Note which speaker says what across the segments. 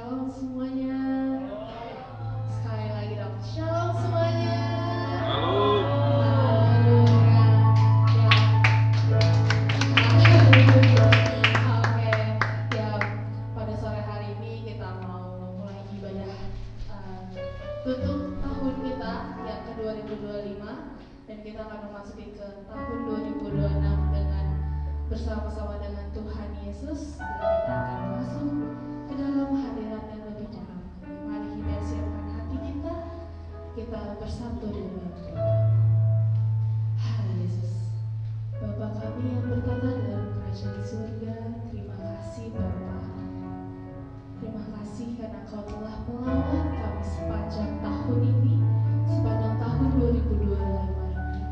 Speaker 1: Shalom semuanya. Sekali lagi dong. Shalom semuanya.
Speaker 2: Halo.
Speaker 1: Haleluya. Oke. Ya, pada sore hari ini kita mau mulai ibadah tutup tahun kita yang ke 2025 dan kita akan memasuki ke tahun 2026 dengan bersama-sama dengan Tuhan Yesus, dan kita akan masuk ke dalam hadirat yang lebih dalam. Mari kita siapkan hati kita bersatu dengan doa. Hai Yesus, Bapa kami yang bertata dalam kerajaan surga, terima kasih Bapa. Terima kasih karena Kau telah melawat kami sepanjang tahun ini, sepanjang tahun 2025 ini.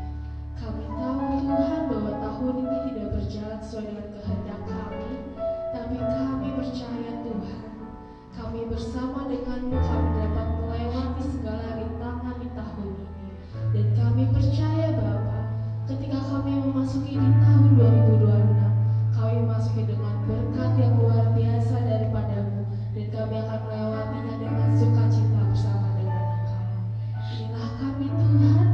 Speaker 1: Kami tahu Tuhan bahwa tahun ini tidak berjalan sesuai dengan kehendak kami, tapi kami percaya Tuhan, kami bersama dengan-Mu kami dapat melewati segala rintangan di tahun ini. Dan kami percaya Bapa, ketika kami memasuki di tahun 2026, kami memasuki dengan berkat yang luar biasa daripada-Mu, dan kami akan melewatinya dengan sukacita bersama dengan Engkau. Inilah kami Tuhan,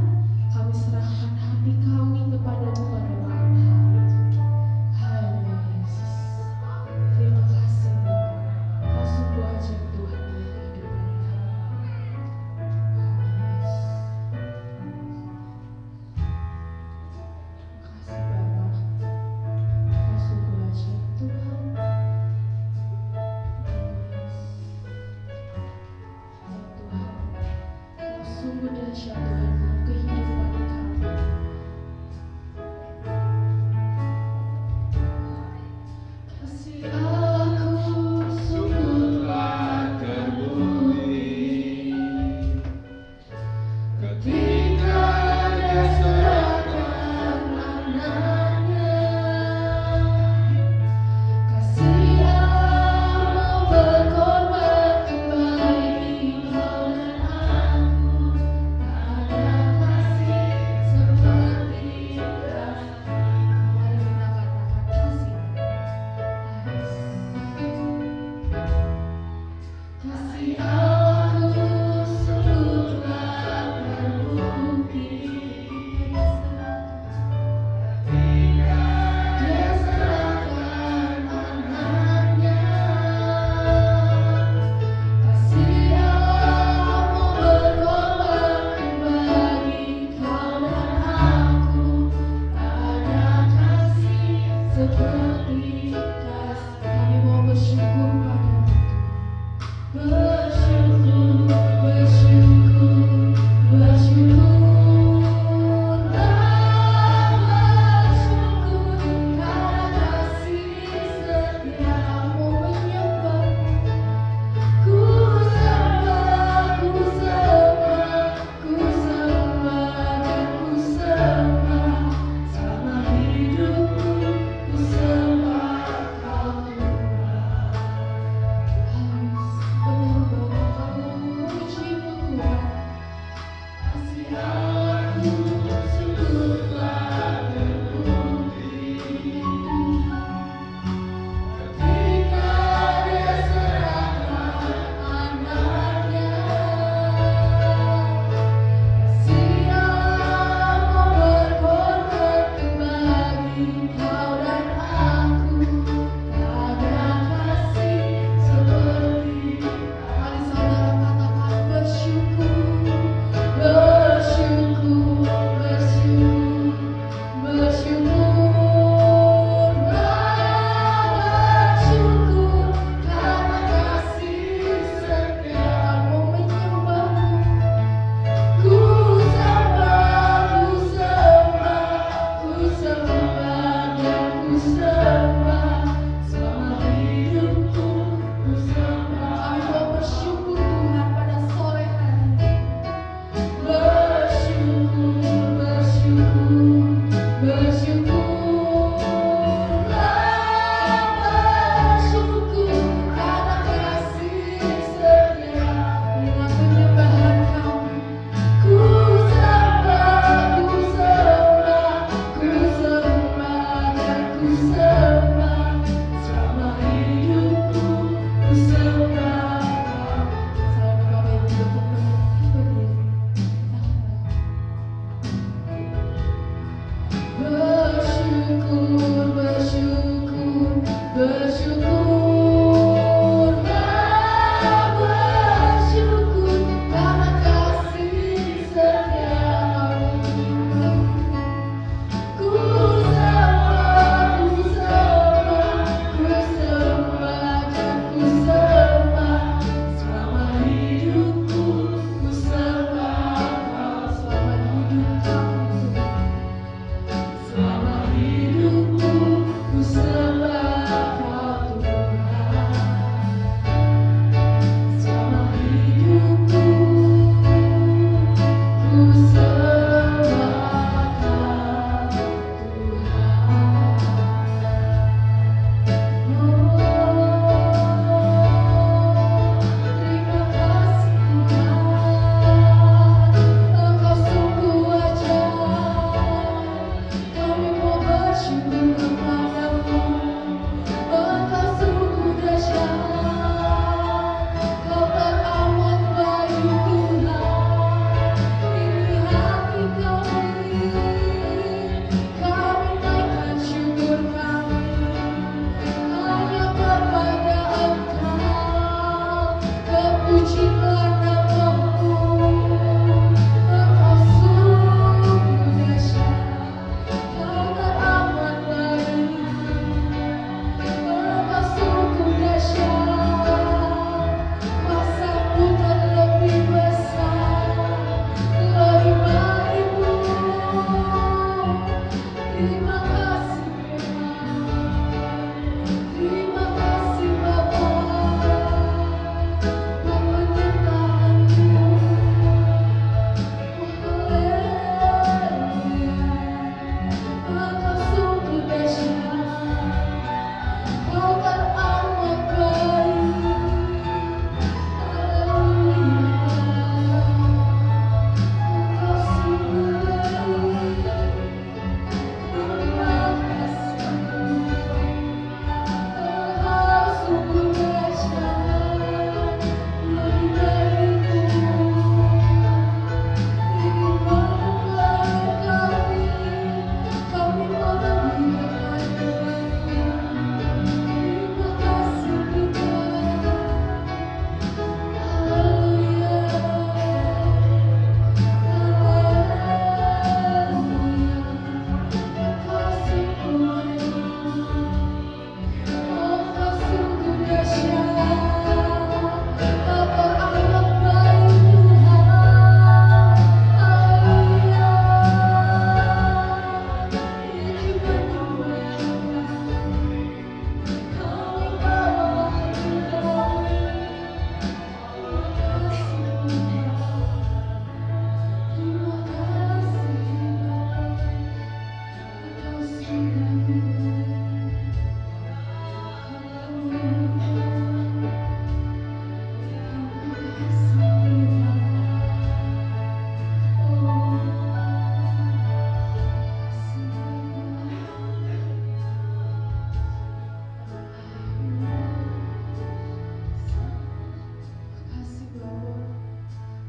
Speaker 1: kami serahkan hati kami kepada-Mu pada malam hari ini. Haleluya Yesus. Terima kasih Bapa. Kau sungguh ajaib Tuhan dalam kehidupan kami. Yesus. Terima kasih Bapa. Kau sungguh ajaib Tuhan. Ya Tuhan, Kau sungguh dahsyat Tuhan dalam kehidupan kami. Kasih Allahku sungguhlah terbukti ketika Dia serahkan anaknya. Kasih Allah mau berkorban bagi kau dan aku, tak ada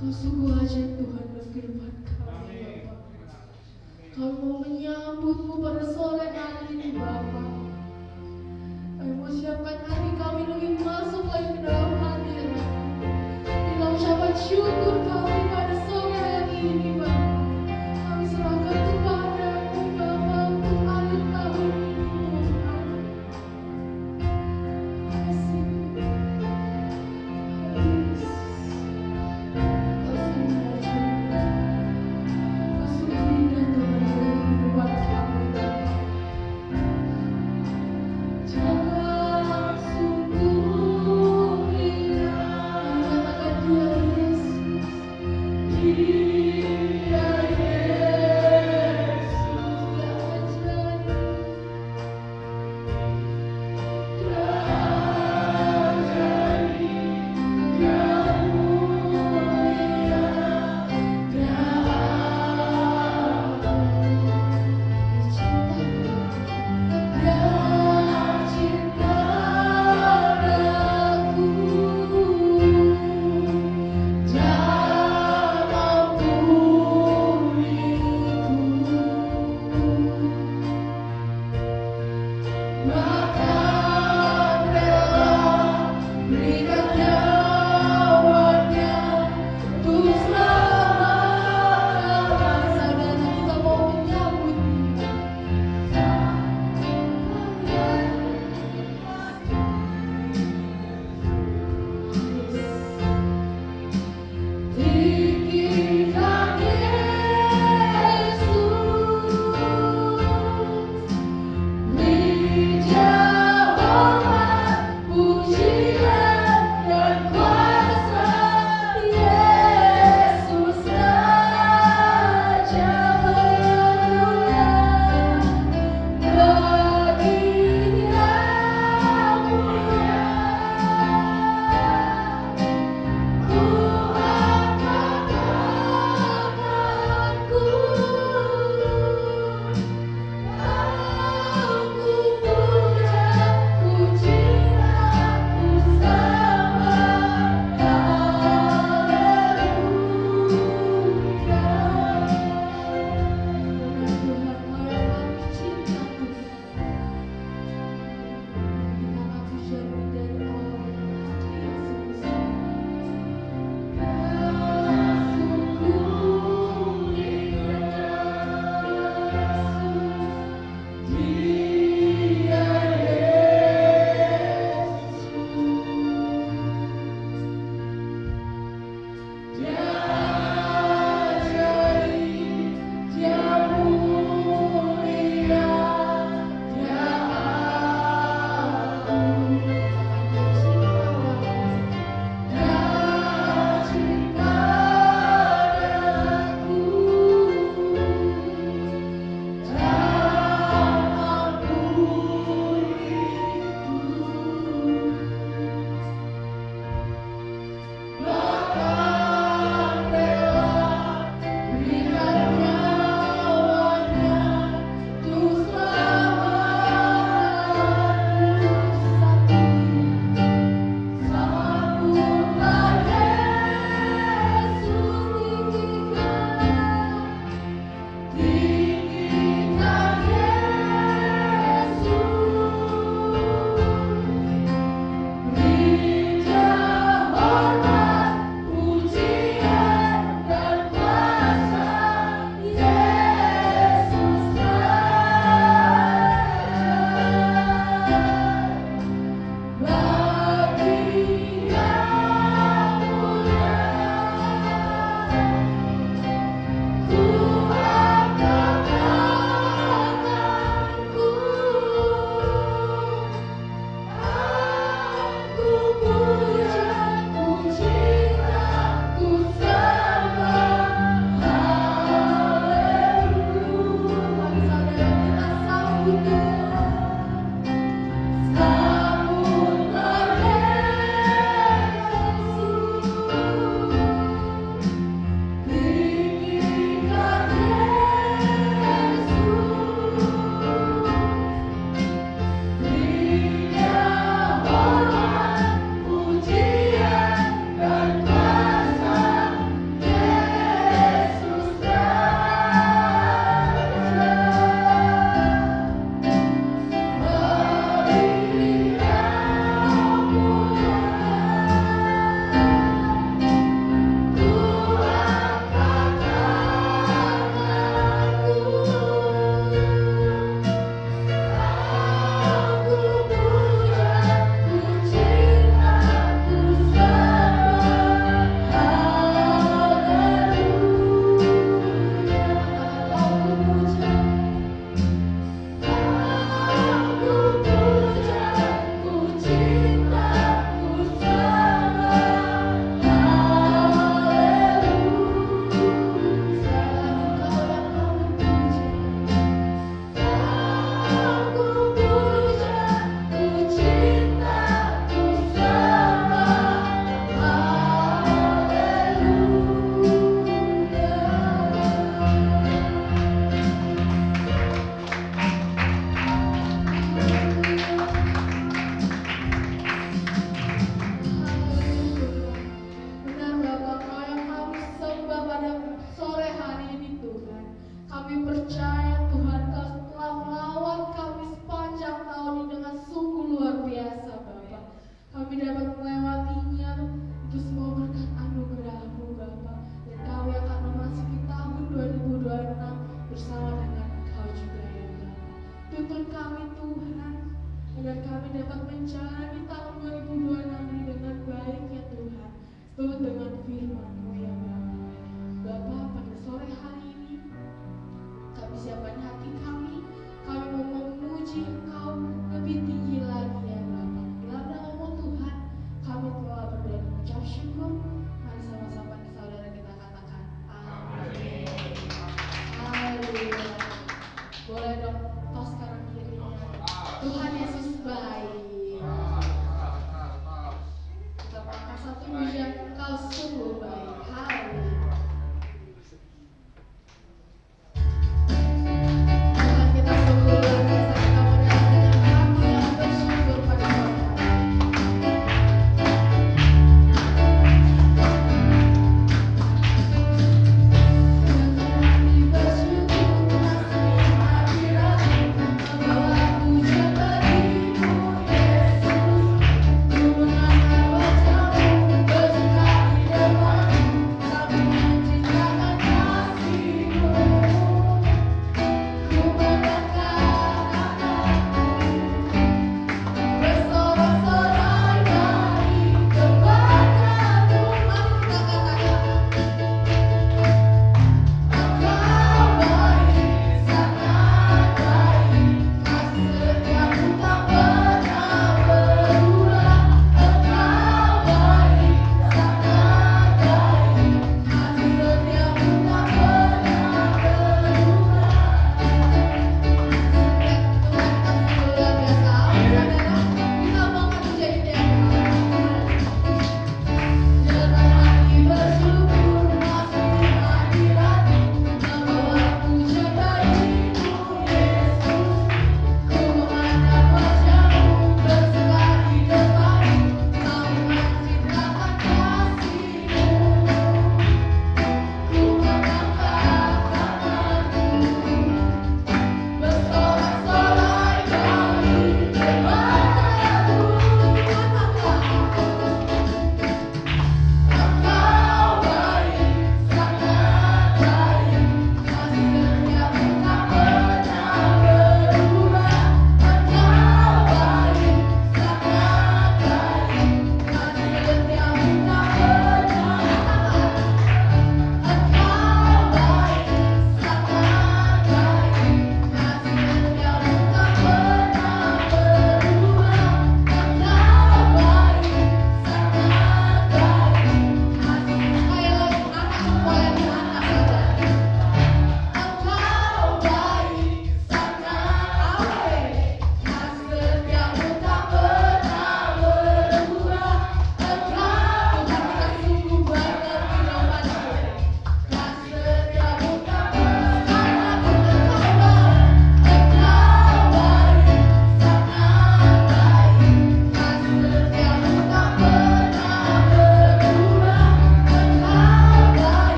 Speaker 1: Kau sungguh ajaib Tuhan dalam kehidupan kami Bapa. Kami mau menyambutmu pada sore hari ini Bapa. Kami mau siapkan hati kami lebih masuk lagi ke dalam hadirat. Kita ucapan syukur kami pada sore hari ini Bapa. Kami serahkan kepadamu Bapa untuk akhir tahun ini Tuhan. Kasih.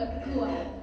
Speaker 1: berkuatku.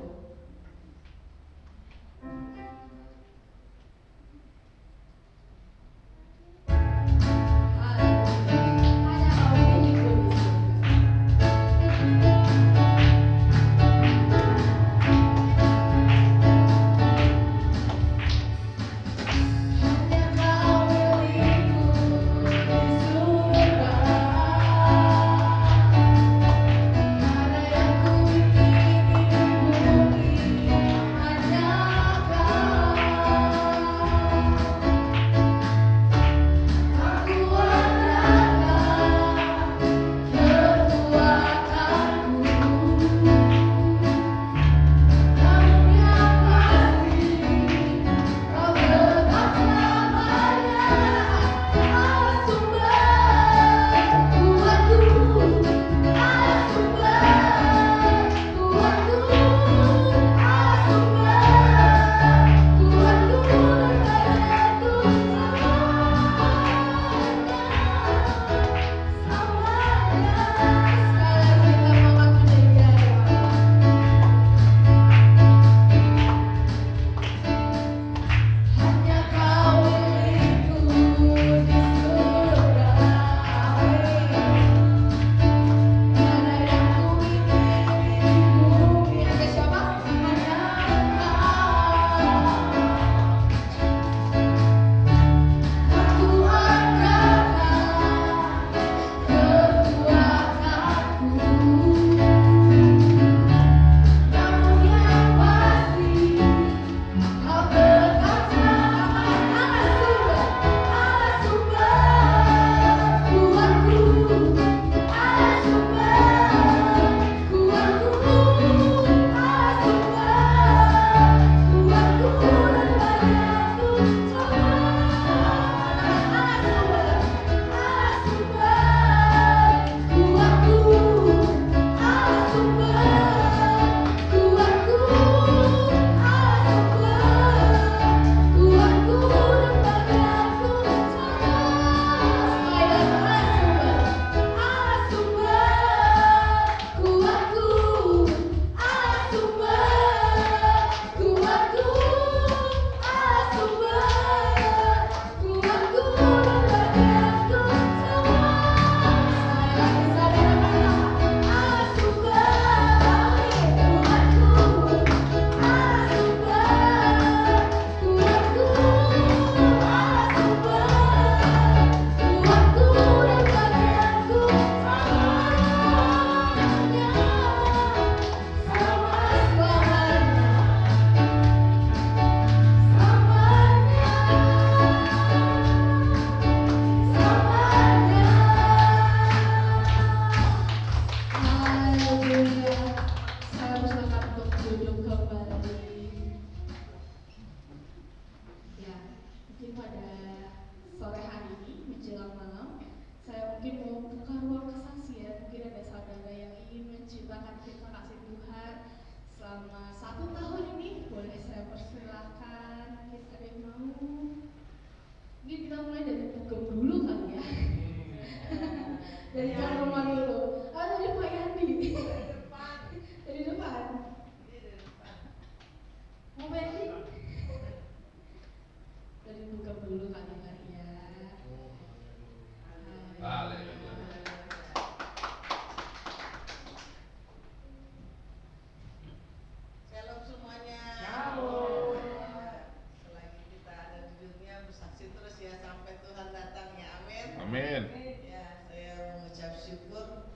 Speaker 2: Amin.
Speaker 3: Ya, saya mengucap syukur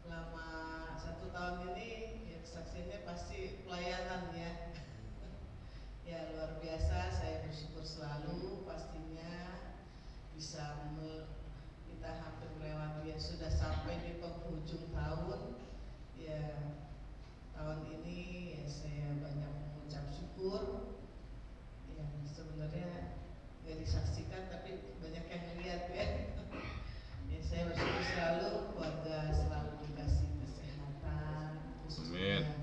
Speaker 3: selama 1 tahun ini ya, kesaksiannya pasti pelayanan ya. Ya luar biasa, saya bersyukur selalu pastinya bisa kita hampir melewati ya sudah sampai di penghujung tahun ya. Tahun ini ya saya banyak mengucap syukur yang sebenarnya nggak disaksikan tapi banyak yang lihat ya. Ya saya bersyukur selalu keluarga selalu dikasih kesehatan khususnya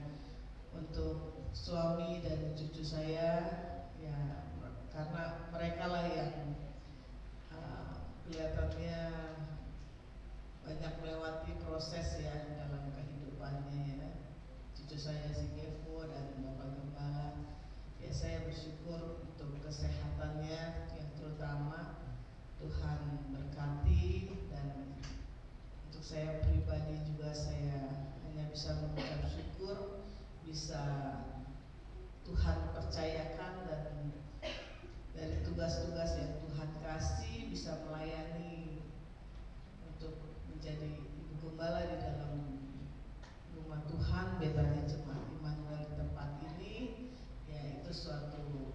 Speaker 3: untuk suami dan cucu saya ya, karena mereka lah yang kelihatannya banyak melewati proses ya dalam kehidupannya ya. Cucu saya saya si Kevo dan Bapak Gembala. Ya saya bersyukur untuk kesehatannya yang terutama Tuhan berkati, dan untuk saya pribadi juga saya hanya bisa mengucap syukur bisa Tuhan percayakan dan dari tugas-tugas yang Tuhan kasih bisa melayani untuk menjadi ibu gembala di dalam rumah Tuhan Betania Jemaat Immanuel di tempat ini. Ya itu suatu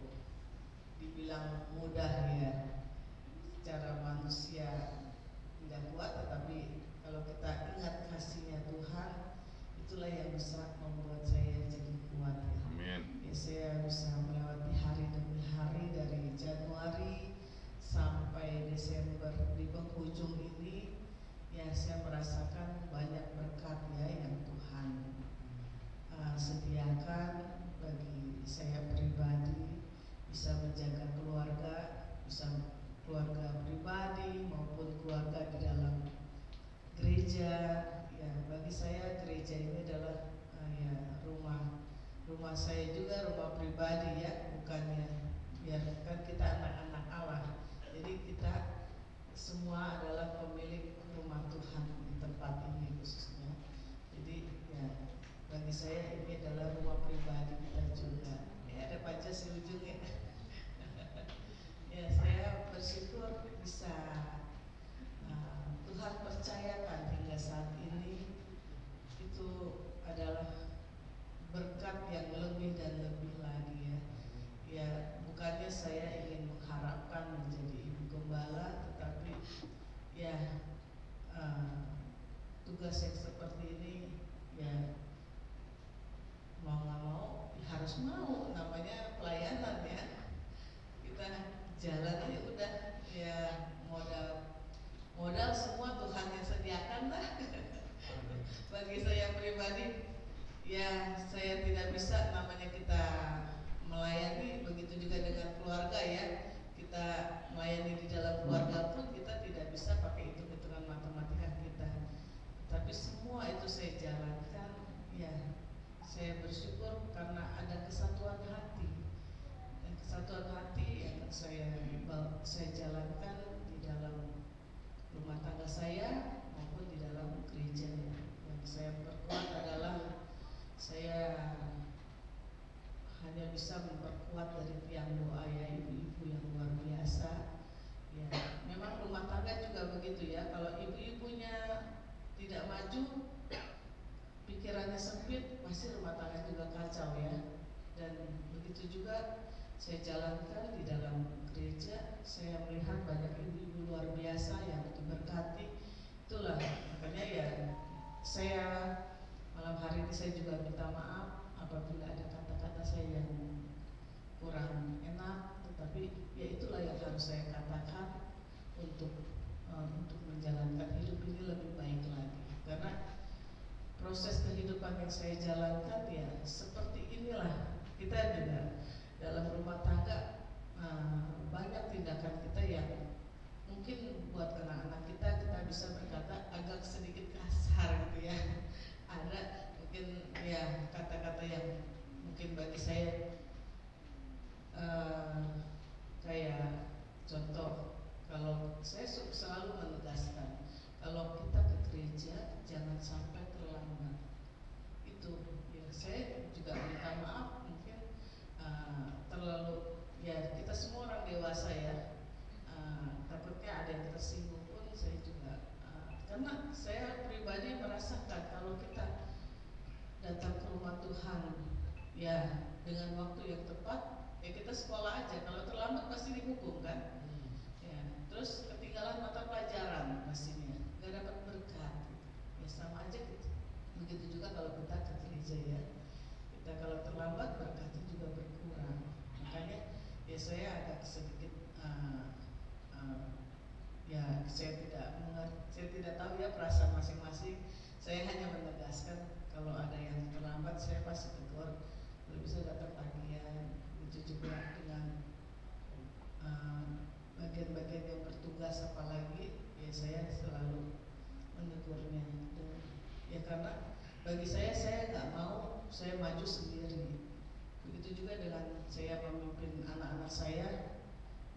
Speaker 3: dibilang mudah ya, secara manusia tidak kuat, tetapi kalau kita ingat kasihnya Tuhan, itulah yang bisa membuat saya jadi kuat ya.
Speaker 2: Amin.
Speaker 3: Ya saya bisa melewati hari demi hari dari Januari sampai Desember di penghujung ini. Ya saya merasakan banyak berkat ya yang Tuhan sediakan bagi saya pribadi, bisa menjaga keluarga, bisa keluarga pribadi maupun keluarga di dalam gereja. Ya bagi saya gereja ini adalah ya rumah saya juga, rumah pribadi ya, bukannya ya kan kita anak-anak Allah, jadi kita semua adalah pemilik rumah Tuhan di tempat ini khususnya. Jadi ya bagi saya ini adalah rumah pribadi kita juga. Ya ada pacar di ujungnya. Ya saya bersyukur bisa Tuhan percayakan hingga saat ini itu adalah berkat yang lebih dan lebih lagi ya. Ya bukannya saya ingin mengharapkan menjadi ibu gembala, tetapi ya tugas yang seperti ini ya mau nggak mau harus mau, namanya pelayanan ya. Kita jalan aja udah ya, modal semua Tuhan yang sediakan lah. Bagi saya pribadi ya saya tidak bisa, namanya kita melayani, begitu juga dengan keluarga ya. Kita melayani di dalam keluarga pun kita tidak bisa pakai hitung-hitungan matematika kita. Tapi semua itu saya jalankan ya. Saya bersyukur karena ada kesatuan hati. Dan kesatuan hati yang saya jalankan di dalam rumah tangga saya maupun di dalam gereja. Yang saya perkuat adalah saya hanya bisa memperkuat dari tiang doa ya, ibu-ibu yang luar biasa. Ya, memang rumah tangga juga begitu ya. Kalau ibu-ibunya tidak maju, pikirannya sempit, pasti rumah tangga juga kacau ya. Dan begitu juga saya jalankan di dalam gereja. Saya melihat banyak ibu-ibu luar biasa yang diberkati. Itulah makanya ya saya malam hari ini saya juga minta maaf apabila ada kata-kata saya yang kurang enak, tetapi ya itulah yang harus saya katakan untuk menjalankan hidup ini lebih baik lagi. Karena proses kehidupan yang saya jalankan ya seperti inilah, kita juga dalam rumah tangga banyak tindakan kita yang mungkin buat anak-anak kita bisa berkata agak sedikit kasar gitu ya. Ada mungkin ya kata-kata yang mungkin bagi saya kayak contoh, kalau saya selalu menegaskan kalau kita ke gereja jangan sampai terlambat. Itu ya saya juga minta maaf mungkin terlalu ya, kita semua orang dewasa ya, takutnya ada yang tersinggung pun saya juga karena saya pribadi merasakan kalau kita datang ke rumah Tuhan ya dengan waktu yang tepat, ya kita sekolah aja, kalau terlambat pasti dihukum kan. Ya, terus ketinggalan mata pelajaran pastinya nggak dapat berkat gitu. Ya sama aja gitu. Begitu juga kalau kita ke gereja ya, kita kalau terlambat berkatnya juga berkurang. Makanya ya saya agak sedikit ya saya tidak tahu ya perasaan masing-masing. Saya hanya menegaskan kalau ada yang terlambat saya pasti tegur, kalau bisa datang pagi ya. Itu juga dengan bagian-bagian yang bertugas apalagi ya saya selalu menegurnya. Ya karena bagi saya nggak mau saya maju sendiri. Begitu juga dengan saya memimpin anak-anak saya,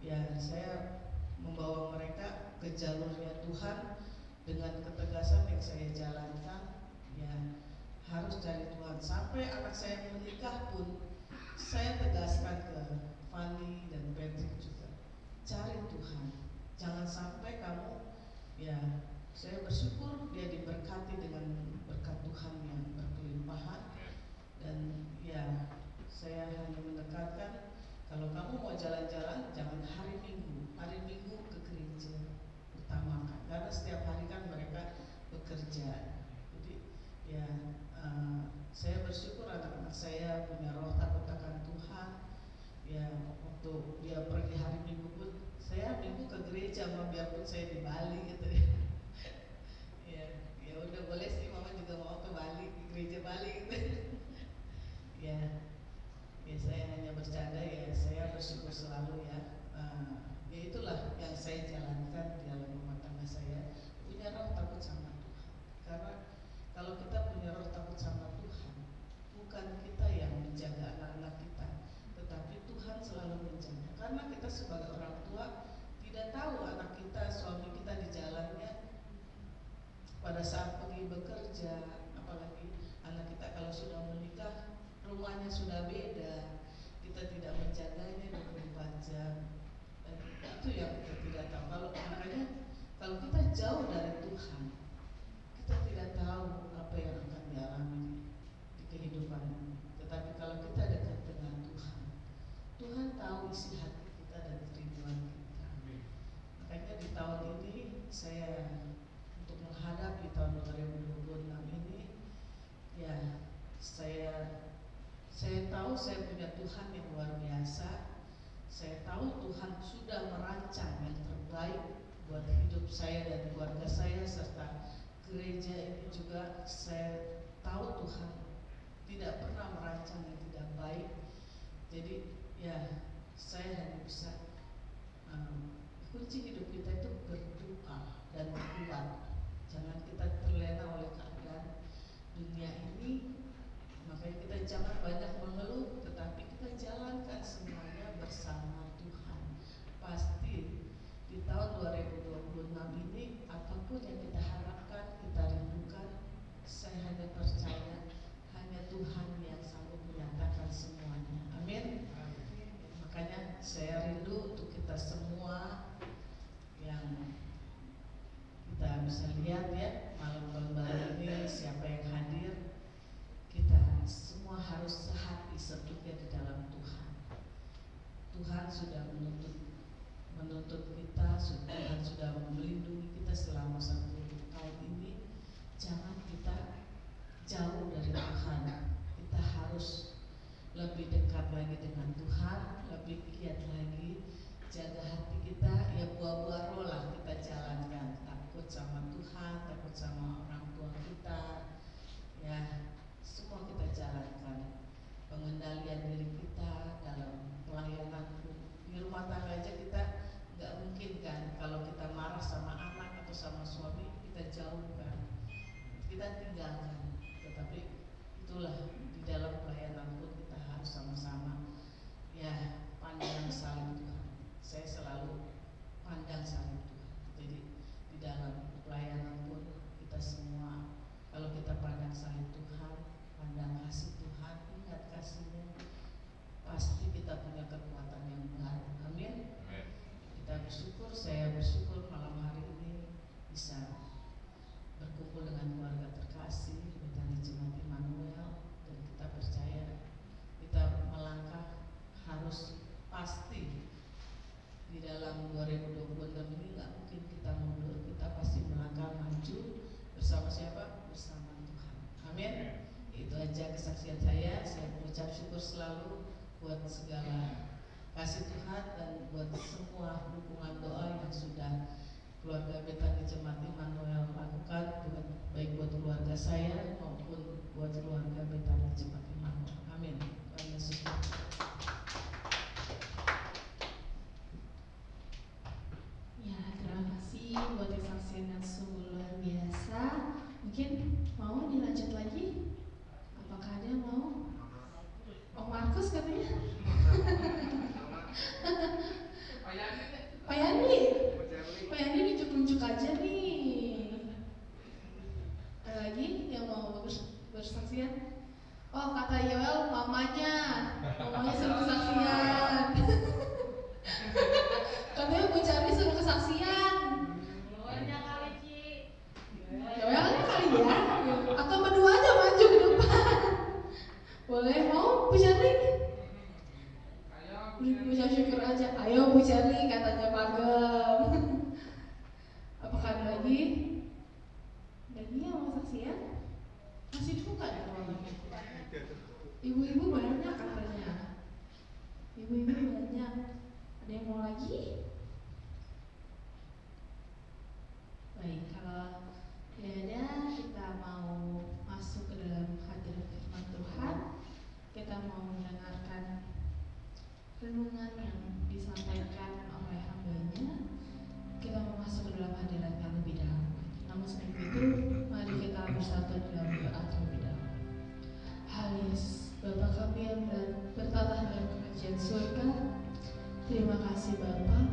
Speaker 3: ya saya membawa mereka ke jalurnya Tuhan dengan ketegasan yang saya jalankan, ya harus dari Tuhan. Sampai anak saya menikah pun saya tegaskan ke Fanny dan Patrick juga, cari Tuhan, jangan sampai kamu, ya saya bersyukur dia diberkati dengan berkat Tuhan yang berkelimpahan. Dan ya saya hanya menekankan, kalau kamu mau jalan-jalan jangan hari Minggu ke gereja utamakan, karena setiap hari kan mereka bekerja. Jadi ya saya bersyukur anak-anak saya punya roh takut akan Tuhan. Ya waktu dia pergi hari Minggu pun saya Minggu ke gereja, biarpun saya di Bali gitu ya. Ya udah boleh sih, mama juga mau ke Bali, ke gereja Bali gitu. Ya saya hanya bercanda, ya saya bersyukur selalu ya. Ya itulah yang saya jalankan di dalam rumah tangga saya, punya roh takut sama Tuhan. Karena kalau kita punya roh takut sama Tuhan, bukan kita yang menjaga anak-anak kita, tetapi Tuhan selalu menjaga. Karena kita sebagai orang tua tidak tahu anak kita, suami kita di jalannya pada saat pergi bekerja, apalagi anak kita kalau sudah menikah, rumahnya sudah beda, kita tidak menjaganya 24 jam. Dan itu yang kita tidak tahu. Makanya kalau kita jauh dari Tuhan, kita tidak tahu apa yang akan dialami di kehidupan ini. Tetapi kalau kita dekat dengan Tuhan, Tuhan tahu isi hati kita dan kerinduan kita. Makanya di tahun ini saya untuk menghadapi tahun 2026 ini, ya saya tahu saya punya Tuhan yang luar biasa. Saya tahu Tuhan sudah merancang yang terbaik buat hidup saya dan keluarga saya serta gereja ini juga. Saya tahu Tuhan tidak pernah merancang yang tidak baik. Jadi ya saya hanya bisa kunci hidup kita itu berdoa dan kuat. Jangan kita terlena oleh keadaan dunia ini. Makanya kita jangan banyak mengeluh, tetapi kita jalankan semuanya bersama Tuhan. Pasti di tahun 2026 ini apapun yang kita harapkan, kita rindukan, saya hanya percaya hanya Tuhan yang sanggup menyatakan semuanya. Amin. Makanya saya rindu untuk kita semua yang kita bisa lihat ya malam tahun baru ini, siapa yang hadir, kita semua harus sehati sepenuhnya di dalam Tuhan. Tuhan sudah menuntut kita, Tuhan sudah melindungi kita selama 1 tahun ini. Jangan kita jauh dari Tuhan. Kita harus lebih dekat lagi dengan Tuhan, lebih giat lagi, jaga hati kita, ya buah-buah roh lah kita jalankan. Takut sama Tuhan, takut sama orang tua kita, ya semua kita jalankan. Pengendalian diri kita dalam pelayanan di rumah tangga aja kita nggak mungkin kan, kalau kita marah sama anak atau sama suami kita jauhkan, kita tinggalkan. Tetapi itulah di dalam pelayanan pun kita harus sama-sama ya pandang salib Tuhan. Saya selalu pandang salib Tuhan. Jadi di dalam pelayanan pun kita semua, kalau kita pandang salib Tuhan, pandang kasih Tuhan, ingat kasihnya, pasti kita punya kekuatan yang baru. Amin. Kita bersyukur, saya bersyukur malam hari ini bisa berkumpul dengan keluarga terkasih Betani Jemaat Immanuel, dan kita percaya kita melangkah harus pasti di dalam 2026 ini nggak mungkin kita mundur, kita pasti melangkah maju bersama siapa? Bersama Tuhan. Amin. Itu aja kesaksian saya. Saya mengucap syukur selalu buat segala kasih Tuhan dan buat semua dukungan doa yang sudah keluarga Betani Jemaat Immanuel lakukan, baik buat keluarga saya maupun buat keluarga Betani Jemaat Immanuel. Amin. Tuhan Yesus.
Speaker 1: Ya, terima kasih buat kesaksian yang sungguh luar biasa. Mungkin mau dilanjut lagi mamanya suruh kesaksian. Katanya Bu Charlie suruh kesaksian.
Speaker 4: Banyak kali Ci.
Speaker 1: Ya kali ya. Atau berdua aja maju ke depan. Boleh mau Bu Charlie? Ucap syukur aja. Ayo Bu Charlie katanya pagem. Apakah ada lagi? Lagi yang mau saksian? Masih buka ya ruangannya? Ibu-ibu banyak katanya. Ibu-ibu banyak. Ada yang mau lagi? Baik, kalau tidak ada, kita mau masuk ke dalam hadirat firman Tuhan. Kita mau mendengarkan renungan yang disampaikan oleh hambanya. Kita mau masuk ke dalam hadiratnya lebih dalam. Namun sebelum itu, mari kita bersatu dalam doa terlebih dahulu. Halis Bapa kami yang bertata dalam kerajaan surga, terima kasih Bapa.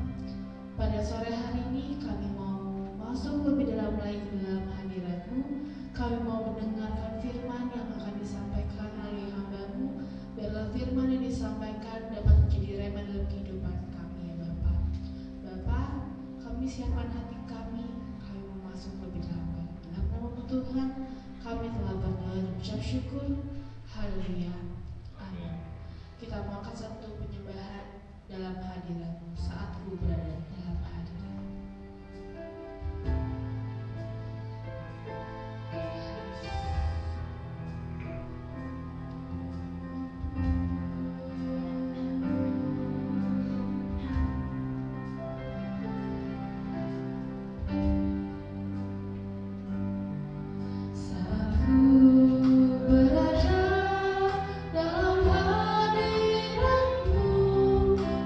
Speaker 1: Pada sore hari ini kami mau masuk lebih dalam lagi ke dalam hadirat-Mu. Kami mau mendengarkan firman yang akan disampaikan oleh hamba-Mu. Biarlah firman yang disampaikan dapat menjadi rema dalam kehidupan kami ya Bapa. Bapa, kami siapkan hati kami mau masuk lebih dalam. Dalam nama Tuhan, kami telah berdoa dan ucap syukur. Haleluya. Amin. Kita mau angkat satu penyembahan dalam hadirat-Mu saat Ku berada dalam hadirat.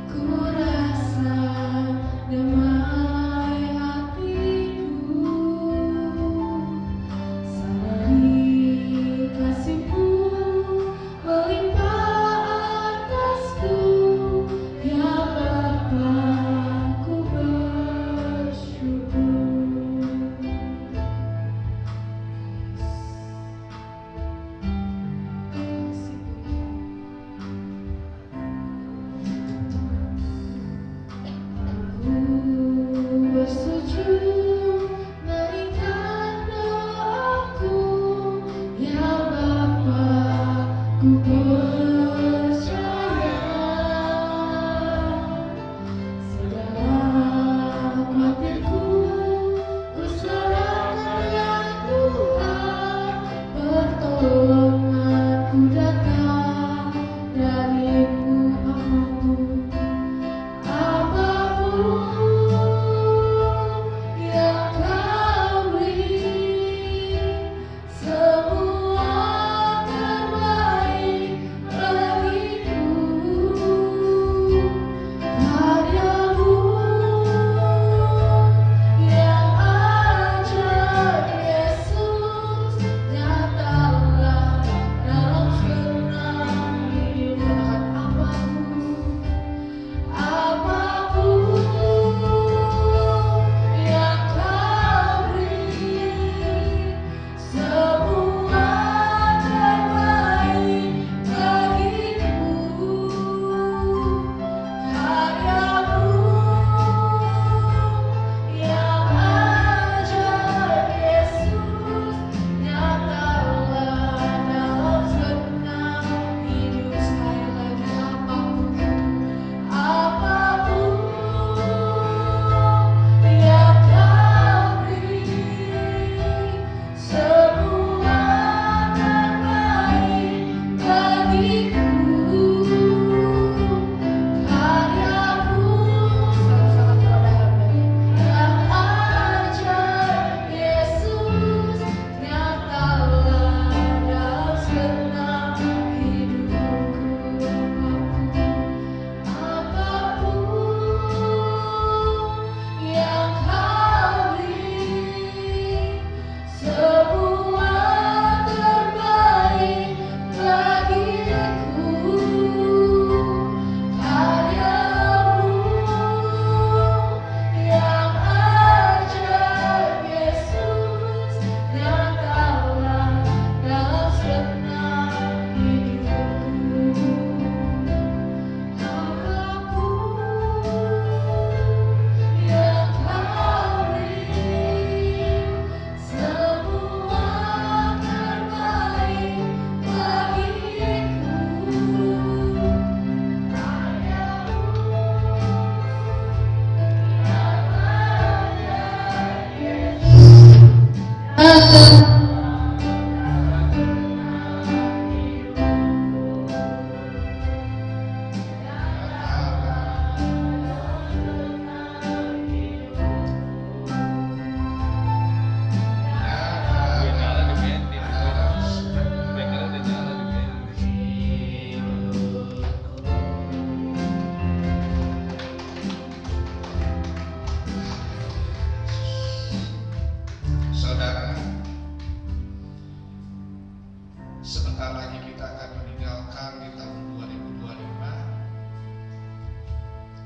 Speaker 1: Ku rasa demam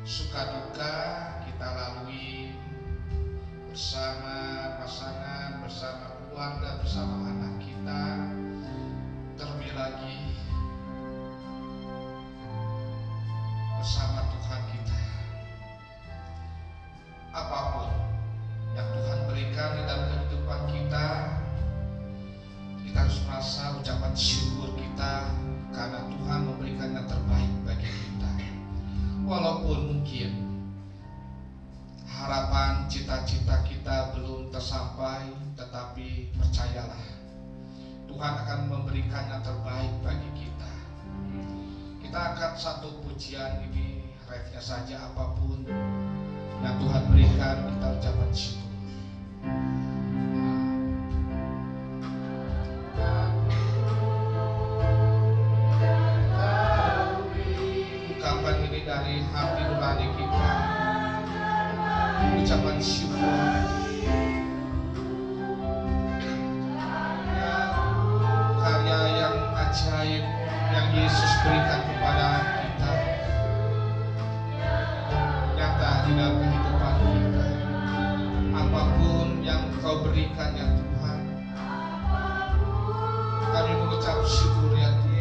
Speaker 5: suka duka kita lalui bersama pasangan, bersama keluarga, bersama anak kita. Terlebih lagi bersama Tuhan kita. Apapun yang Tuhan berikan di dalam kehidupan kita, kita harus merasa ucapan syukur kita karena Tuhan memberikan yang terbaik bagi kita. Walaupun mungkin harapan cita-cita kita belum tersampai, tetapi percayalah Tuhan akan memberikan yang terbaik bagi kita. Kita angkat satu pujian ini, refnya saja, apapun yang Tuhan berikan kita ucapkan syukur. Ungkapan ini dari hati nurani kita, ucapan syukur. Karya yang ajaib yang Yesus berikan kepada kita nyata di dalam kehidupan kita. Apapun yang Kau berikan ya Tuhan, kami mengucap syukur ya Tuhan.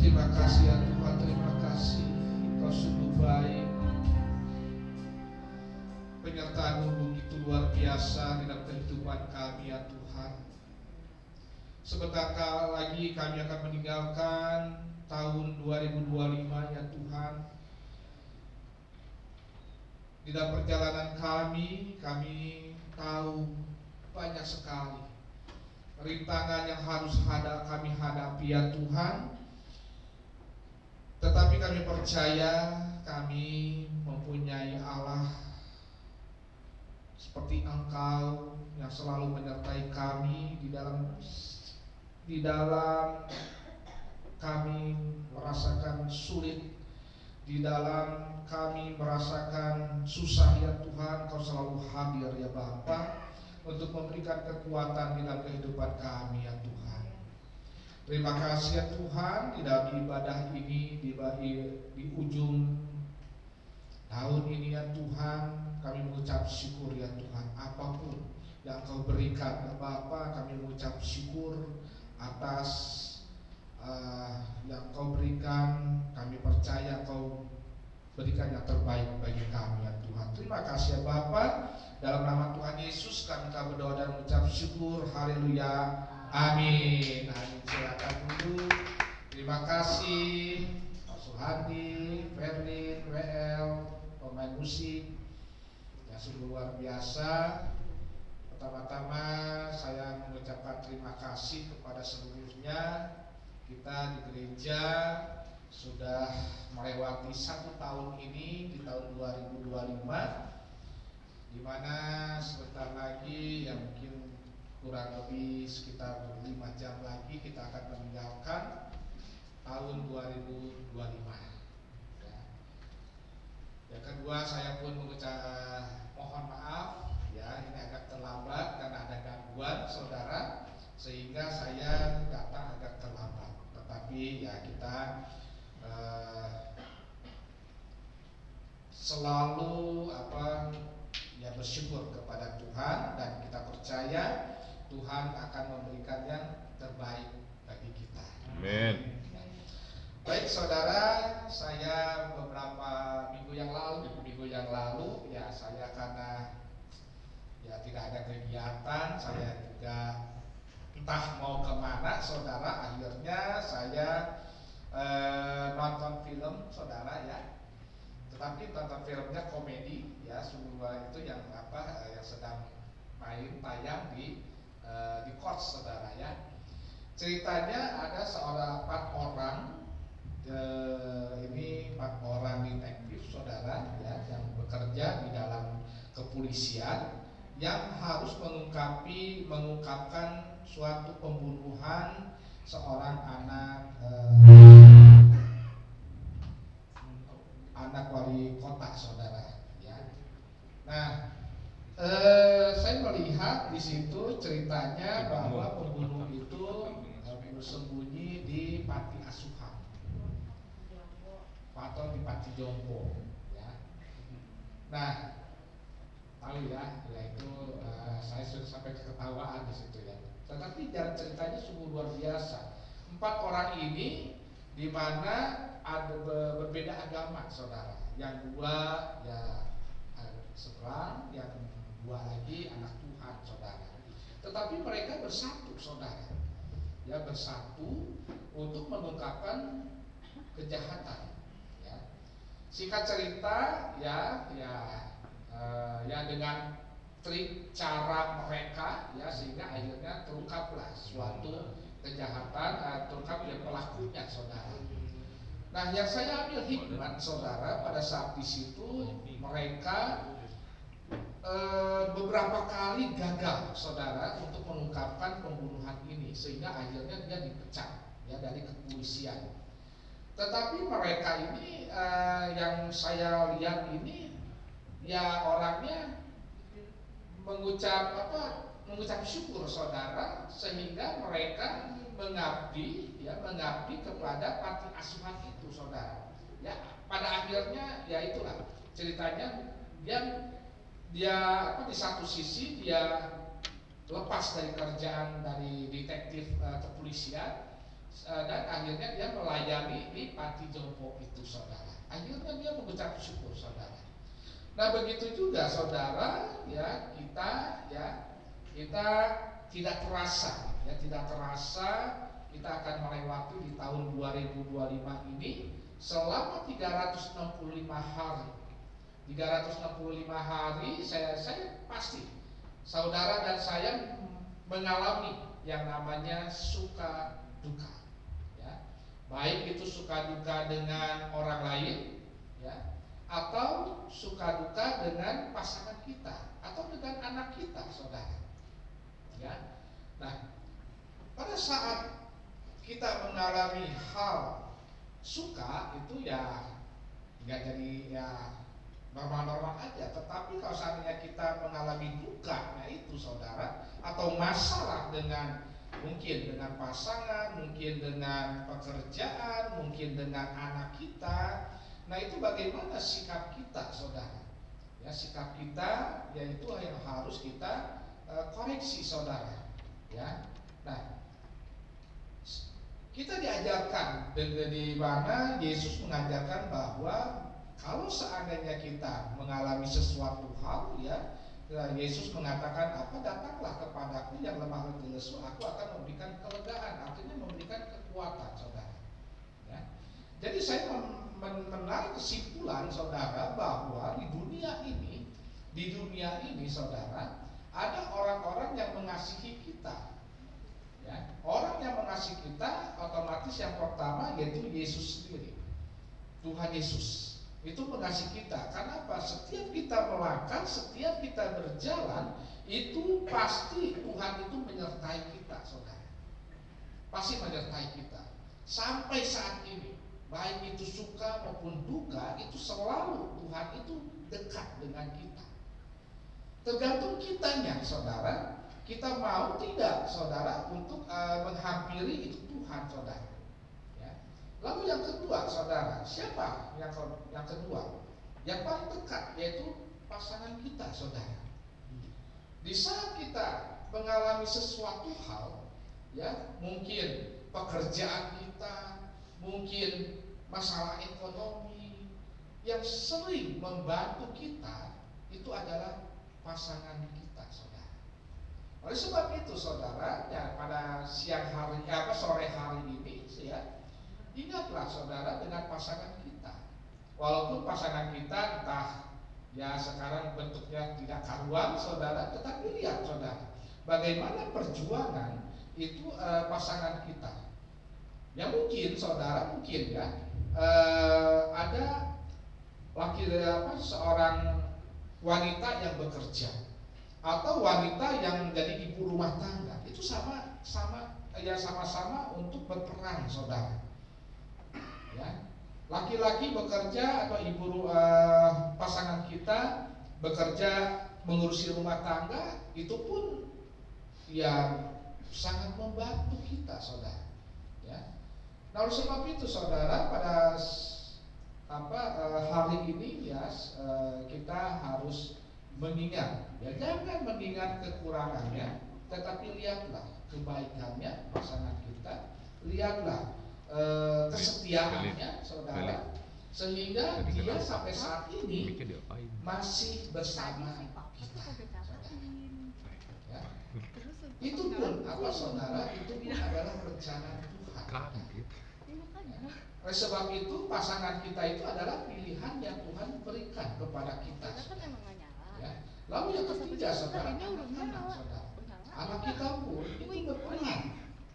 Speaker 5: Terima kasih ya Tuhan, terima kasih Engkau sungguh baik. Penyertaan-Mu begitu luar biasa di dalam kehidupan kami ya Tuhan. Sebentar lagi kami akan meninggalkan tahun 2025 ya Tuhan. Di dalam perjalanan kami tahu banyak sekali rintangan yang harus kami hadapi ya Tuhan. Tetapi kami percaya kami mempunyai Allah seperti Engkau yang selalu menyertai kami di dalam kami merasakan sulit, di dalam kami merasakan susah ya Tuhan, Kau selalu hadir ya Bapa untuk memberikan kekuatan di dalam kehidupan kami ya Tuhan. Terima kasih ya Tuhan, di dalam ibadah ini di ujung tahun ini ya Tuhan, kami mengucap syukur ya Tuhan. Apapun yang Kau berikan ya Bapa, kami mengucap syukur atas yang Kau berikan. Kami percaya Kau berikan yang terbaik bagi kami ya Tuhan. Terima kasih ya Bapa. Dalam nama Tuhan Yesus kami berdoa dan mengucap syukur. Haleluya. Amin. Amin. Silakan duduk. Terima kasih Pak Suhandi, Ferlin, WL, pemain musik yang sungguh luar biasa. Pertama-tama saya mengucapkan terima kasih kepada seluruhnya. Kita di gereja sudah melewati 1 tahun ini di tahun 2025, di mana sebentar lagi ya mungkin kurang lebih sekitar 5 jam lagi kita akan meninggalkan tahun 2025. Ya. Yang kedua, saya pun mohon maaf ya, ini agak terlambat karena ada gangguan saudara sehingga saya datang agak terlambat. Tetapi ya kita selalu ya bersyukur kepada Tuhan dan kita percaya Tuhan akan memberikan yang terbaik bagi kita.
Speaker 2: Amin.
Speaker 5: Baik saudara, saya beberapa minggu yang lalu ya saya karena ya tidak ada kegiatan, saya juga entah mau kemana saudara, akhirnya saya nonton film saudara ya. Tetapi nonton filmnya komedi ya, semua itu yang yang sedang tayang di Courts saudara ya. Ceritanya ada 4 orang, ini 4 orang detektif saudara ya, yang bekerja di dalam kepolisian yang harus mengungkapkan suatu pembunuhan seorang anak wali kota saudara ya. Nah, saya melihat di situ ceritanya bahwa pembunuh itu bersembunyi di panti asuhan atau di panti jompo ya. Nah, tahu ya, yaitu saya sudah sampai keketawaan di situ ya. Tetapi jalan ceritanya sungguh luar biasa. 4 orang ini di mana ada berbeda agama saudara. Yang 2 ya seberang, yang 2 lagi anak Tuhan saudara. Tetapi mereka bersatu saudara, ya bersatu untuk mengungkapkan kejahatan. Ya. Singkat cerita ya dengan trik cara mereka ya sehingga akhirnya terungkaplah suatu kejahatan, terungkap ya pelakunya saudara. Nah, yang saya ambil hikmat saudara pada saat di situ mereka beberapa kali gagal saudara untuk mengungkapkan pembunuhan ini sehingga akhirnya dia dipecat ya dari kepolisian. Tetapi mereka ini yang saya lihat ini ya orangnya mengucap syukur saudara sehingga mereka mengabdi kepada panti asuhan itu saudara. Ya pada akhirnya ya itulah ceritanya dia di satu sisi dia lepas dari kerjaan dari detektif kepolisian dan akhirnya dia melayani di panti jompo itu saudara. Akhirnya dia mengucap syukur saudara. Nah begitu juga saudara ya kita tidak terasa kita akan melewati di tahun 2025 ini selama 365 hari. 365 hari saya pasti saudara dan saya mengalami yang namanya suka duka ya. Baik itu suka duka dengan orang lain ya, atau suka duka dengan pasangan kita atau dengan anak kita saudara ya. Nah pada saat kita mengalami hal suka itu ya nggak jadi ya normal-normal aja. Tetapi kalau seandainya kita mengalami duka, nah itu saudara, atau masalah mungkin dengan pasangan, mungkin dengan pekerjaan, mungkin dengan anak kita, nah itu bagaimana sikap kita saudara? Ya, sikap kita yaitu yang harus kita koreksi saudara. Ya, nah kita diajarkan di mana Yesus mengajarkan bahwa kalau seandainya kita mengalami sesuatu hal, ya Yesus mengatakan apa? Datanglah kepadaku yang lemah letih lesu, aku akan memberikan kelegaan, artinya memberikan kekuatan saudara. Ya. Jadi saya menarik kesimpulan saudara bahwa di dunia ini saudara, ada orang-orang yang mengasihi kita. Ya, orang yang mengasihi kita otomatis yang pertama yaitu Yesus sendiri. Tuhan Yesus itu mengasihi kita. Karena apa? Setiap kita melangkah, setiap kita berjalan, itu pasti Tuhan itu menyertai kita, saudara. Pasti menyertai kita. Sampai saat ini, baik itu suka maupun duka, itu selalu Tuhan itu dekat dengan kita. Tergantung kitanya, saudara. Kita mau tidak saudara untuk menghampiri itu Tuhan saudara. Ya. Lalu yang kedua saudara, siapa yang kedua? Yang paling dekat yaitu pasangan kita saudara. Di saat kita mengalami sesuatu hal, ya mungkin pekerjaan kita, mungkin masalah ekonomi, yang sering membantu kita itu adalah pasangan kita saudara. Oleh sebab itu saudara, ya pada sore hari ini ya, ingatlah saudara dengan pasangan kita. Walaupun pasangan kita entah ya sekarang bentuknya tidak karuan saudara, tetapi lihat saudara, bagaimana perjuangan itu pasangan kita. Ya mungkin saudara ya ada seorang wanita yang bekerja atau wanita yang menjadi ibu rumah tangga, itu sama-sama untuk berperan saudara. Ya, laki-laki bekerja atau pasangan kita bekerja mengurusi rumah tangga, itu pun ya sangat membantu kita saudara. Ya, nah oleh sebab itu saudara, pada hari ini ya kita harus mengingat, ya jangan mengingat kekurangannya, tetapi lihatlah kebaikannya pasangan kita, lihatlah kesetiaannya saudara, sehingga dia sampai saat ini masih bersama kita. Ya. Itu pun saudara, itu pun adalah rencana Tuhan. Ya. Oleh sebab itu pasangan kita itu adalah pilihan yang Tuhan berikan kepada kita. Ya. Lalu yang ketiga saudara, anak-anak saudara. Anak kita pun itu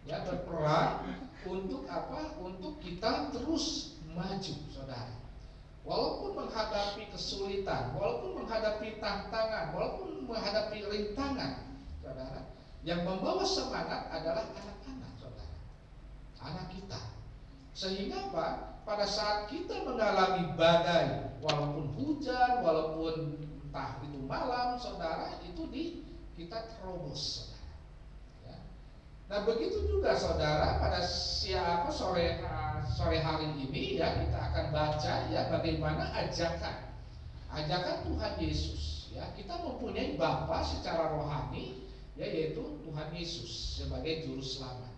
Speaker 5: berperan untuk untuk kita terus maju saudara. Walaupun menghadapi kesulitan, walaupun menghadapi tantangan, walaupun menghadapi rintangan saudara, yang membawa semangat adalah anak-anak saudara, anak kita. Sehingga pada saat kita mengalami badai, walaupun hujan, walaupun entah itu malam saudara, itu kita terobos saudara. Ya. Nah begitu juga saudara, pada sore hari ini ya kita akan baca ya bagaimana ajakan Tuhan Yesus. Ya, kita mempunyai Bapa secara rohani, yaitu Tuhan Yesus sebagai juru selamat.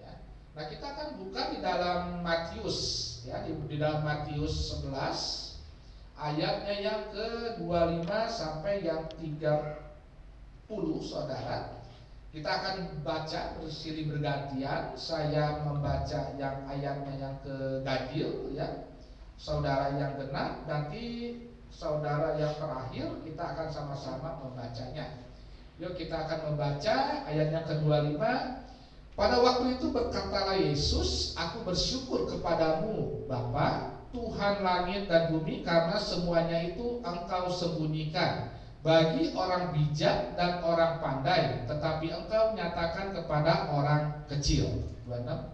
Speaker 5: Ya. Nah kita akan buka di dalam Matius, ya di dalam Matius 11 ayatnya yang ke-25 sampai yang 30 saudara. Kita akan baca bersilih bergantian. Saya membaca yang ayatnya yang ke-ganjil ya, saudara yang genap, nanti saudara yang terakhir kita akan sama-sama membacanya. Yuk kita akan membaca ayat yang ke-25. Pada waktu itu berkatalah Yesus, aku bersyukur kepadamu Bapa, Tuhan langit dan bumi, karena semuanya itu Engkau sembunyikan bagi orang bijak dan orang pandai, tetapi Engkau nyatakan kepada orang kecil. 26.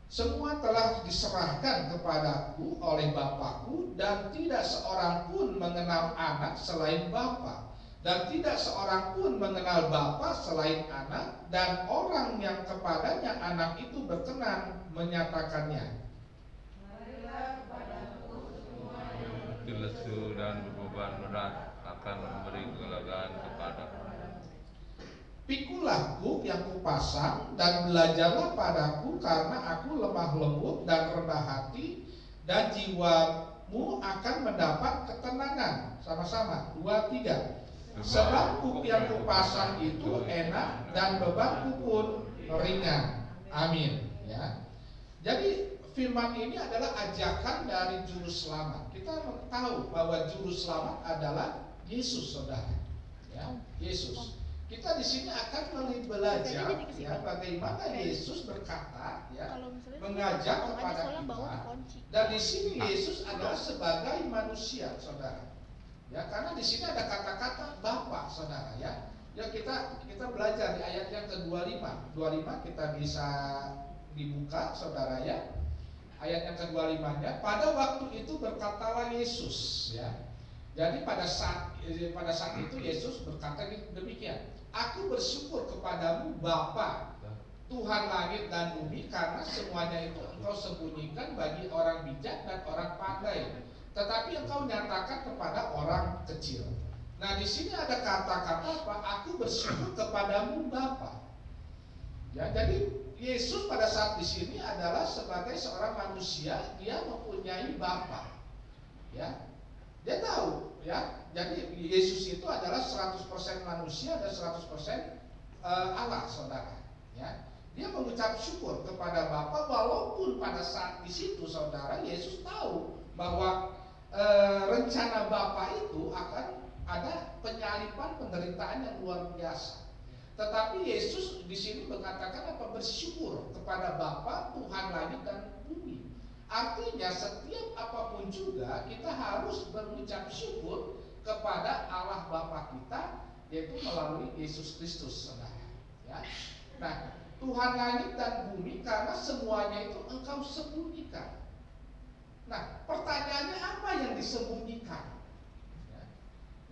Speaker 5: Semua telah diserahkan kepadaku oleh Bapakku, dan tidak seorang pun mengenal anak selain Bapa, dan tidak seorang pun mengenal Bapa selain anak, dan orang yang kepadanya anak itu berkenan menyatakannya.
Speaker 3: Marilah kepadaku semua yang
Speaker 2: lesu dan berbeban berat, akan memberi kelegaan kepadamu.
Speaker 5: Pikulah kuk yang kupasang dan belajarlah padaku, karena aku lemah lembut dan rendah hati, dan jiwamu akan mendapat ketenangan. Sama-sama, 2, 3. Sebab kuk yang kupasang itu enak dan bebanku pun ringan. Amin. Ya. Jadi firman ini adalah ajakan dari juru selamat. Kita tahu bahwa juru selamat adalah Yesus, saudara. Ya, Yesus. Kita di sini akan belajar ya bagaimana Yesus berkata ya, mengajak kepada kita. Dan di sini Yesus adalah sebagai manusia, saudara. Ya, karena di sini ada kata-kata Bapa, saudara ya. Ya kita belajar di ayat yang ke-25. 25 kita bisa dibuka, saudara ya. Ayat yang ke-25-nya, pada waktu itu berkatalah Yesus ya. Jadi pada saat itu Yesus berkata demikian, aku bersyukur kepadamu Bapa, Tuhan langit dan bumi, karena semuanya itu engkau sembunyikan bagi orang bijak dan orang pandai, tetapi engkau nyatakan kepada orang kecil. Nah di sini ada kata-kata apa? Aku bersyukur kepadamu Bapa. Ya, jadi Yesus pada saat di sini adalah sebagai seorang manusia, dia mempunyai Bapa. Ya. Dia tahu ya. Jadi Yesus itu adalah 100% manusia dan 100% Allah, saudara. Ya. Dia mengucap syukur kepada Bapa, walaupun pada saat di situ saudara Yesus tahu bahwa rencana Bapa itu akan ada penyalipan, penderitaan yang luar biasa. Tetapi Yesus di sini mengatakan apa? Bersyukur kepada Bapa, Tuhan langit dan bumi. Artinya setiap apapun juga kita harus berucap syukur kepada Allah Bapa kita, yaitu melalui Yesus Kristus, saudara. Ya. Nah, Tuhan langit dan bumi, karena semuanya itu engkau sembunyikan. Nah, pertanyaannya apa yang disembunyikan? Ya.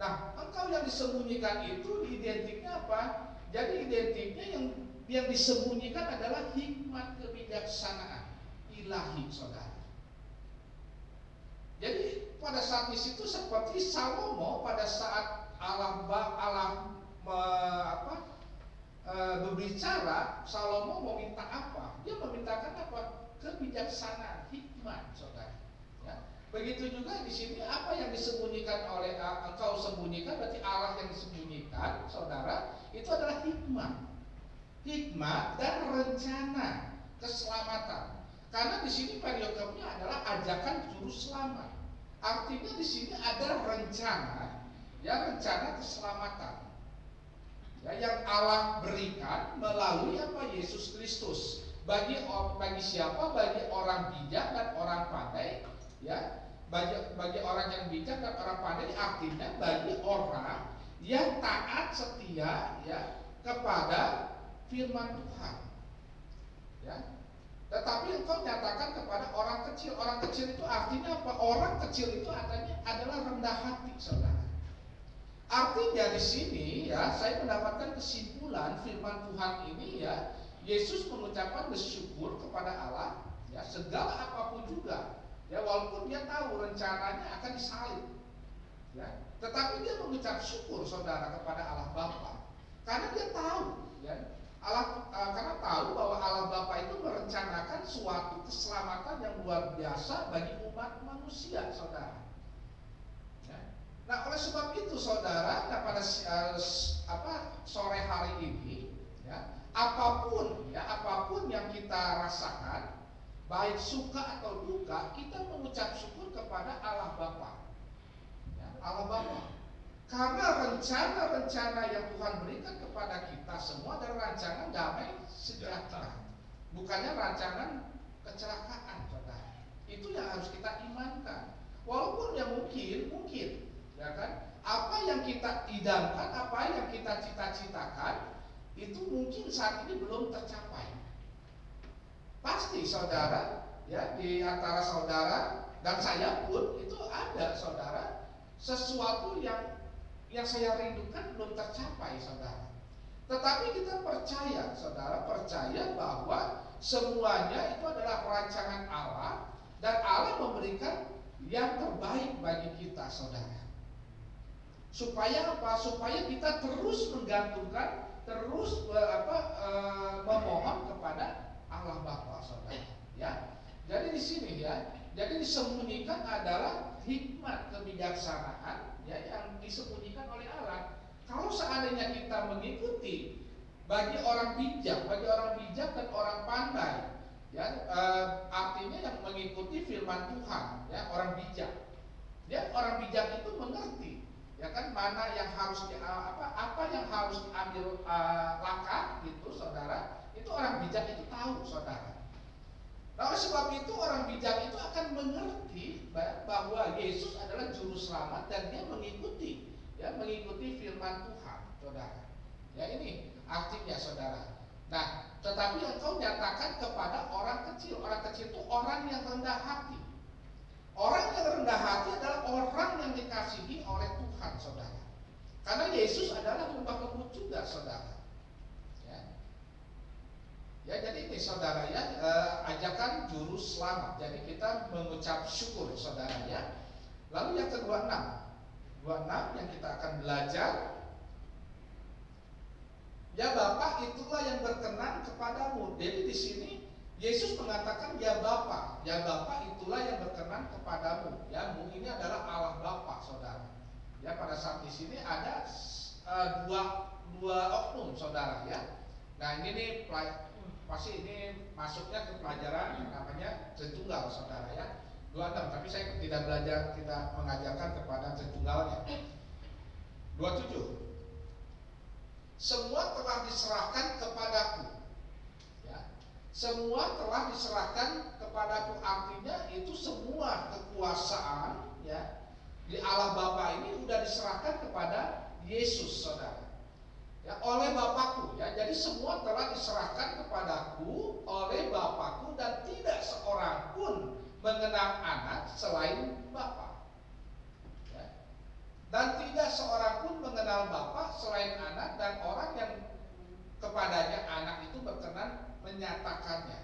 Speaker 5: Nah, engkau yang disembunyikan itu identiknya apa? Jadi identiknya yang disembunyikan adalah hikmat kebijaksanaan ilahi, saudara. Jadi pada saat di situ seperti Salomo pada saat Allah berbicara, Salomo meminta apa? Dia memintakan apa? Kebijaksanaan, hikmat, saudara. Ya. Begitu juga di sini apa yang disembunyikan oleh engkau sembunyikan, berarti Allah yang disembunyikan, saudara, itu adalah hikmat dan rencana keselamatan. Karena di sini periokopnya adalah ajakan juru selamat. Artinya di sini ada rencana, ya rencana keselamatan, ya yang Allah berikan melalui apa? Yesus Kristus. Bagi siapa? Bagi orang bijak dan orang pandai, ya. Bagi orang yang bijak dan orang pandai, artinya bagi orang yang taat setia, ya, kepada firman Tuhan, ya. Tetapi engkau nyatakan kepada orang kecil. Orang kecil itu artinya apa? Orang kecil itu artinya adalah rendah hati, saudara. Artinya di sini ya, saya mendapatkan kesimpulan firman Tuhan ini ya, Yesus mengucapkan bersyukur kepada Allah, ya, segala apapun juga, ya, walaupun dia tahu rencananya akan disalib, ya, tetapi dia mengucap syukur, saudara, kepada Allah Bapa, karena dia tahu, ya. Karena tahu bahwa Allah Bapa itu merencanakan suatu keselamatan yang luar biasa bagi umat manusia, saudara. Ya. Nah, oleh sebab itu, saudara, pada sore hari ini, ya, apapun yang kita rasakan, baik suka atau duka, kita mengucap syukur kepada Allah Bapa. Ya, Allah Bapa. Karena rencana-rencana yang Tuhan berikan kepada kita semua adalah rancangan damai sejahtera, bukannya rancangan kecelakaan, saudara. Itu yang harus kita imankan. Walaupun yang mungkin, ya kan? Apa yang kita idamkan, apa yang kita cita-citakan, itu mungkin saat ini belum tercapai. pasti saudara, ya, di antara saudara dan saya pun itu ada saudara sesuatu yang saya rindukan belum tercapai saudara. Tetapi kita percaya saudara, percaya bahwa semuanya itu adalah rancangan Allah dan Allah memberikan yang terbaik bagi kita saudara. Supaya apa? Supaya kita terus menggantungkan, terus memohon kepada Allah Bapa saudara. Ya. Jadi di sini ya, jadi disembunyikan adalah hikmat kebijaksanaan ya yang disembunyikan oleh Allah. Kalau seandainya kita mengikuti bagi orang bijak dan orang pandai, ya artinya yang mengikuti firman Tuhan, ya orang bijak. Dia orang bijak itu mengerti, ya kan mana yang harus apa yang harus diambil langkah gitu, saudara. Itu orang bijak itu tahu, saudara. Nah, oleh sebab itu orang bijak itu akan mengerti bahwa Yesus adalah juru selamat dan dia mengikuti firman Tuhan, saudara. Ya ini artinya saudara. Nah, tetapi engkau nyatakan kepada orang kecil. Orang kecil itu orang yang rendah hati. Orang yang rendah hati adalah orang yang dikasihi oleh Tuhan, saudara. Karena Yesus adalah lembah lembut juga, saudara. Ya, jadi ini saudara ya, ajakan juru selamat. Jadi kita mengucap syukur, saudara ya. Lalu yang ke-26 yang kita akan belajar. Ya Bapa, itulah yang berkenan kepadamu. Jadi di sini Yesus mengatakan ya Bapa itulah yang berkenan kepadamu. Ya, mu ini adalah Allah Bapa, saudara. Ya, pada saat di sini ada dua oknum, saudara ya. Nah, ini nih pasti ini masuknya ke pelajaran yang namanya Tritunggal, saudara ya. 26, tapi saya tidak mengajarkan kepada Tritunggalnya. 27. Semua telah diserahkan kepadaku. Ya. Semua telah diserahkan kepadaku, artinya itu semua kekuasaan ya di Allah Bapa ini sudah diserahkan kepada Yesus, saudara. Ya, oleh Bapakku ya. Jadi semua telah diserahkan kepadaku oleh Bapakku dan tidak seorang pun mengenal anak selain Bapa. Ya. Dan tidak seorang pun mengenal Bapa selain anak dan orang yang kepadanya anak itu berkenan menyatakannya.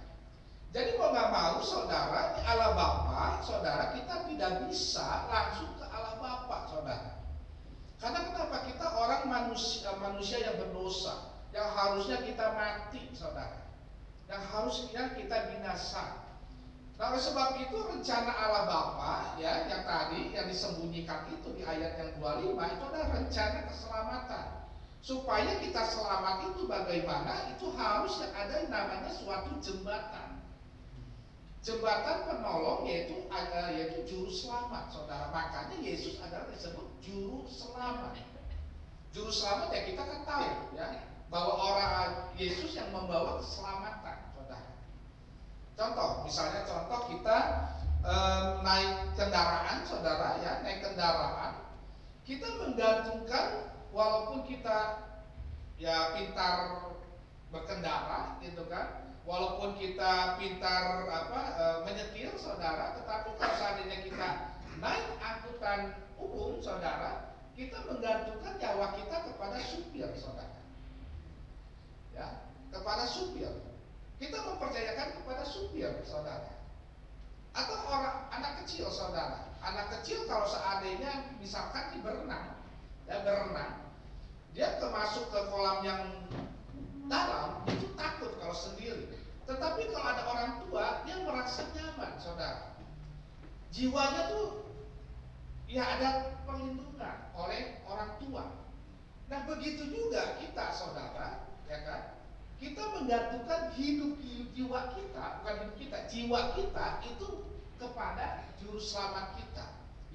Speaker 5: Jadi mau nggak mau saudara, di Allah Bapa, saudara, kita tidak bisa langsung ke Allah Bapa, saudara. Karena kenapa? Kita orang manusia yang berdosa, yang harusnya kita mati, saudara, yang harusnya kita binasa. Nah, oleh sebab itu rencana Allah Bapa ya, yang tadi yang disembunyikan itu di ayat yang 25 itu adalah rencana keselamatan. Supaya kita selamat itu bagaimana? Itu harus ada yang namanya suatu jembatan. Jembatan penolong yaitu juru selamat, saudara. Makanya Yesus adalah disebut juru selamat. Juru selamat ya kita kan tahu ya bahwa orang Yesus yang membawa keselamatan, saudara. Misalnya kita naik kendaraan, saudara ya, naik kendaraan, kita menggantungkan walaupun kita ya pintar berkendara, gitu kan. Walaupun kita pintar menyetir, saudara, tetapi kalau seandainya kita naik angkutan umum, saudara, kita menggantungkan nyawa kita kepada supir, saudara. Ya, kepada supir. Kita mempercayakan kepada supir, saudara. Atau anak kecil, saudara. Anak kecil kalau seandainya misalkan berenang, dia masuk ke kolam yang dalam itu takut kalau sendiri. Tetapi kalau ada orang tua, dia merasa nyaman, saudara. Jiwanya tuh ya ada perlindungan oleh orang tua. Nah, begitu juga kita, saudara, ya kan? Kita menggantungkan hidup jiwa kita, bukan hidup kita, jiwa kita itu kepada juru selamat kita,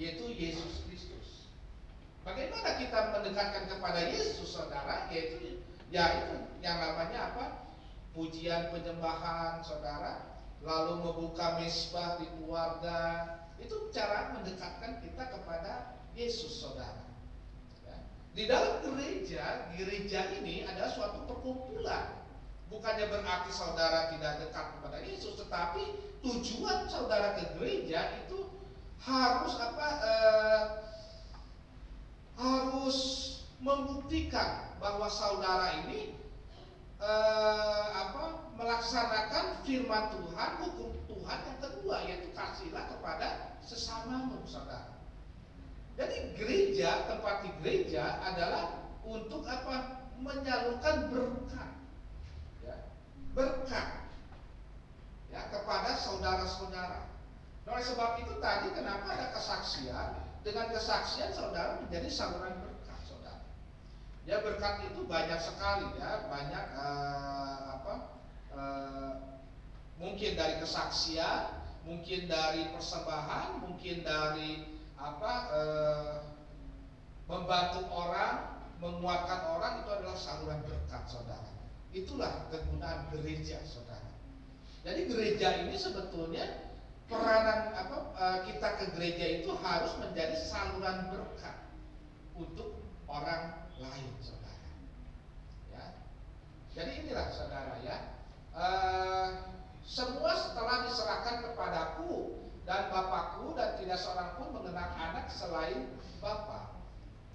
Speaker 5: yaitu Yesus Kristus. Bagaimana kita mendekatkan kepada Yesus, saudara? Yaitu ya itu yang namanya apa? Pujian penyembahan, saudara. Lalu membuka mezbah di keluarga. Itu cara mendekatkan kita kepada Yesus, saudara. Ya. Di dalam gereja ini adalah suatu perkumpulan Bukannya berarti saudara tidak dekat kepada Yesus, tetapi tujuan saudara ke gereja itu harus harus membuktikan bahwa saudara ini melaksanakan firman Tuhan, hukum Tuhan. Yang kedua yaitu kasihlah kepada sesamamu, saudara. Jadi gereja, tempat di gereja adalah untuk apa? Menyalurkan berkat, ya, berkat, ya, kepada saudara-saudara. Oleh sebab itu tadi kenapa ada kesaksian? Dengan kesaksian saudara menjadi saluran berkat, saudara. Ya, berkat itu banyak sekali, ya, banyak mungkin dari kesaksian, mungkin dari persembahan, mungkin dari membantu orang, menguatkan orang, itu adalah saluran berkat, saudara. Itulah kegunaan gereja, saudara. Jadi gereja ini sebetulnya peranan kita ke gereja itu harus menjadi saluran berkat untuk orang lain, saudara. Ya. Jadi inilah, saudara, ya. Semua setelah diserahkan kepadaku dan Bapakku, dan tidak seorang pun mengenal anak selain Bapa.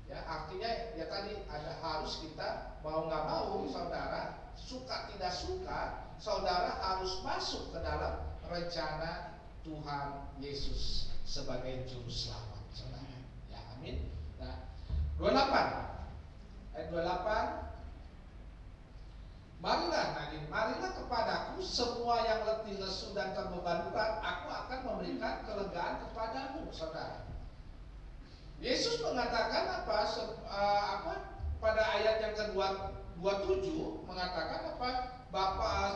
Speaker 5: Ya, artinya ya tadi harus kita mau nggak mau, saudara, suka tidak suka, saudara harus masuk ke dalam rencana Tuhan Yesus sebagai juru selamat, saudara. Ya, amin. Nah, 28 ayat 28. Marilah kepadaku semua yang letih lesu dan terbeban berat, aku akan memberikan kelegaan kepadamu, saudara. Yesus mengatakan pada ayat yang ke-27 mengatakan Bapa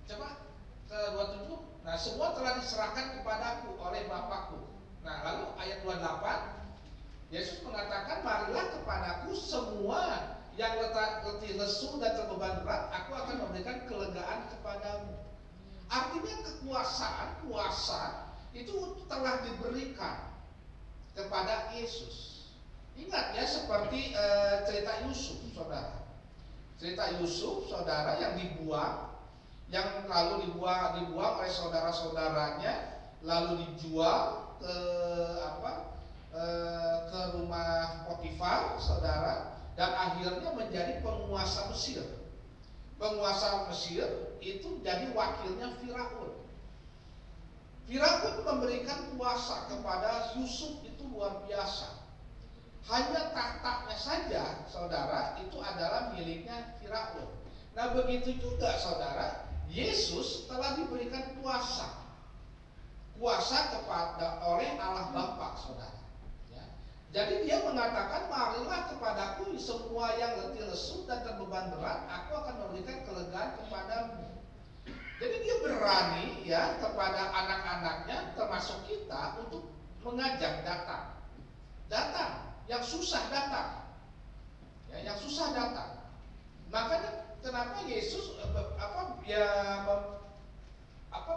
Speaker 5: ke 27. Nah, semua telah diserahkan kepadaku oleh Bapakku. Nah, lalu ayat 28 Yesus mengatakan, marilah kepadaku semua yang letih lesu dan terbeban berat, aku akan memberikan kelegaan kepadamu. Artinya kuasa itu telah diberikan kepada Yesus. Ingat ya, seperti cerita Yusuf, saudara. Cerita Yusuf, saudara, yang dibuang, yang lalu dibuang oleh saudara-saudaranya, lalu dijual ke rumah Potifar, saudara, dan akhirnya menjadi penguasa Mesir. Penguasa Mesir itu jadi wakilnya Firaun. Firaun memberikan kuasa kepada Yusuf itu luar biasa. Hanya tahtanya saja, saudara, itu adalah miliknya Firaun. Nah, begitu juga, saudara, Yesus telah diberikan kuasa kepada oleh Allah Bapa, saudara. Ya. Jadi dia mengatakan, marilah kepadaku semua yang letih lesu dan terbeban berat, aku akan memberikan kelegaan kepadamu. Jadi dia berani, ya, kepada anak-anaknya termasuk kita untuk mengajak datang, yang susah datang, ya, yang susah datang. Makanya kenapa Yesus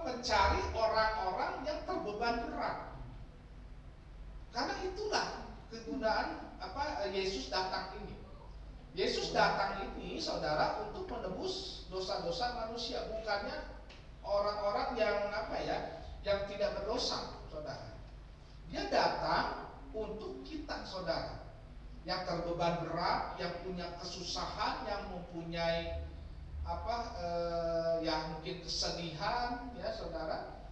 Speaker 5: mencari orang-orang yang terbeban berat? Karena itulah kegunaan Yesus datang ini. Yesus datang ini, saudara, untuk menebus dosa-dosa manusia, bukannya orang-orang yang tidak berdosa, saudara. Dia datang untuk kita, saudara, yang terbeban berat, yang punya kesusahan, yang mempunyai yang mungkin kesedihan, ya, saudara,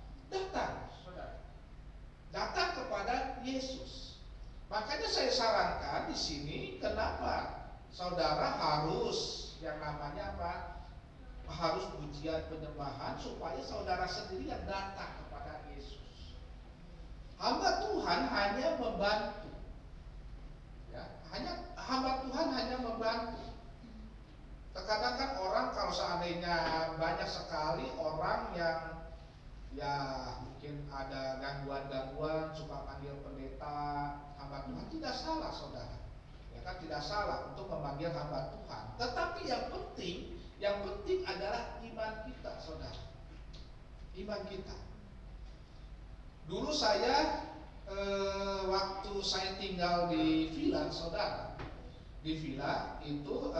Speaker 5: datang kepada Yesus. Makanya saya sarankan di sini, kenapa saudara harus yang namanya harus pujian penyembahan, supaya saudara sendiri yang datang kepada Yesus. Hamba Tuhan hanya membantu, ya, hamba Tuhan hanya membantu. Terkadang kan orang, kalau seandainya banyak sekali orang yang ya mungkin ada gangguan-gangguan, suka panggil pendeta hamba Tuhan, tidak salah, saudara. Ya kan, tidak salah untuk memanggil hamba Tuhan. Tetapi yang penting adalah iman kita, saudara. Iman kita. Dulu saya waktu saya tinggal di villa, saudara, di villa itu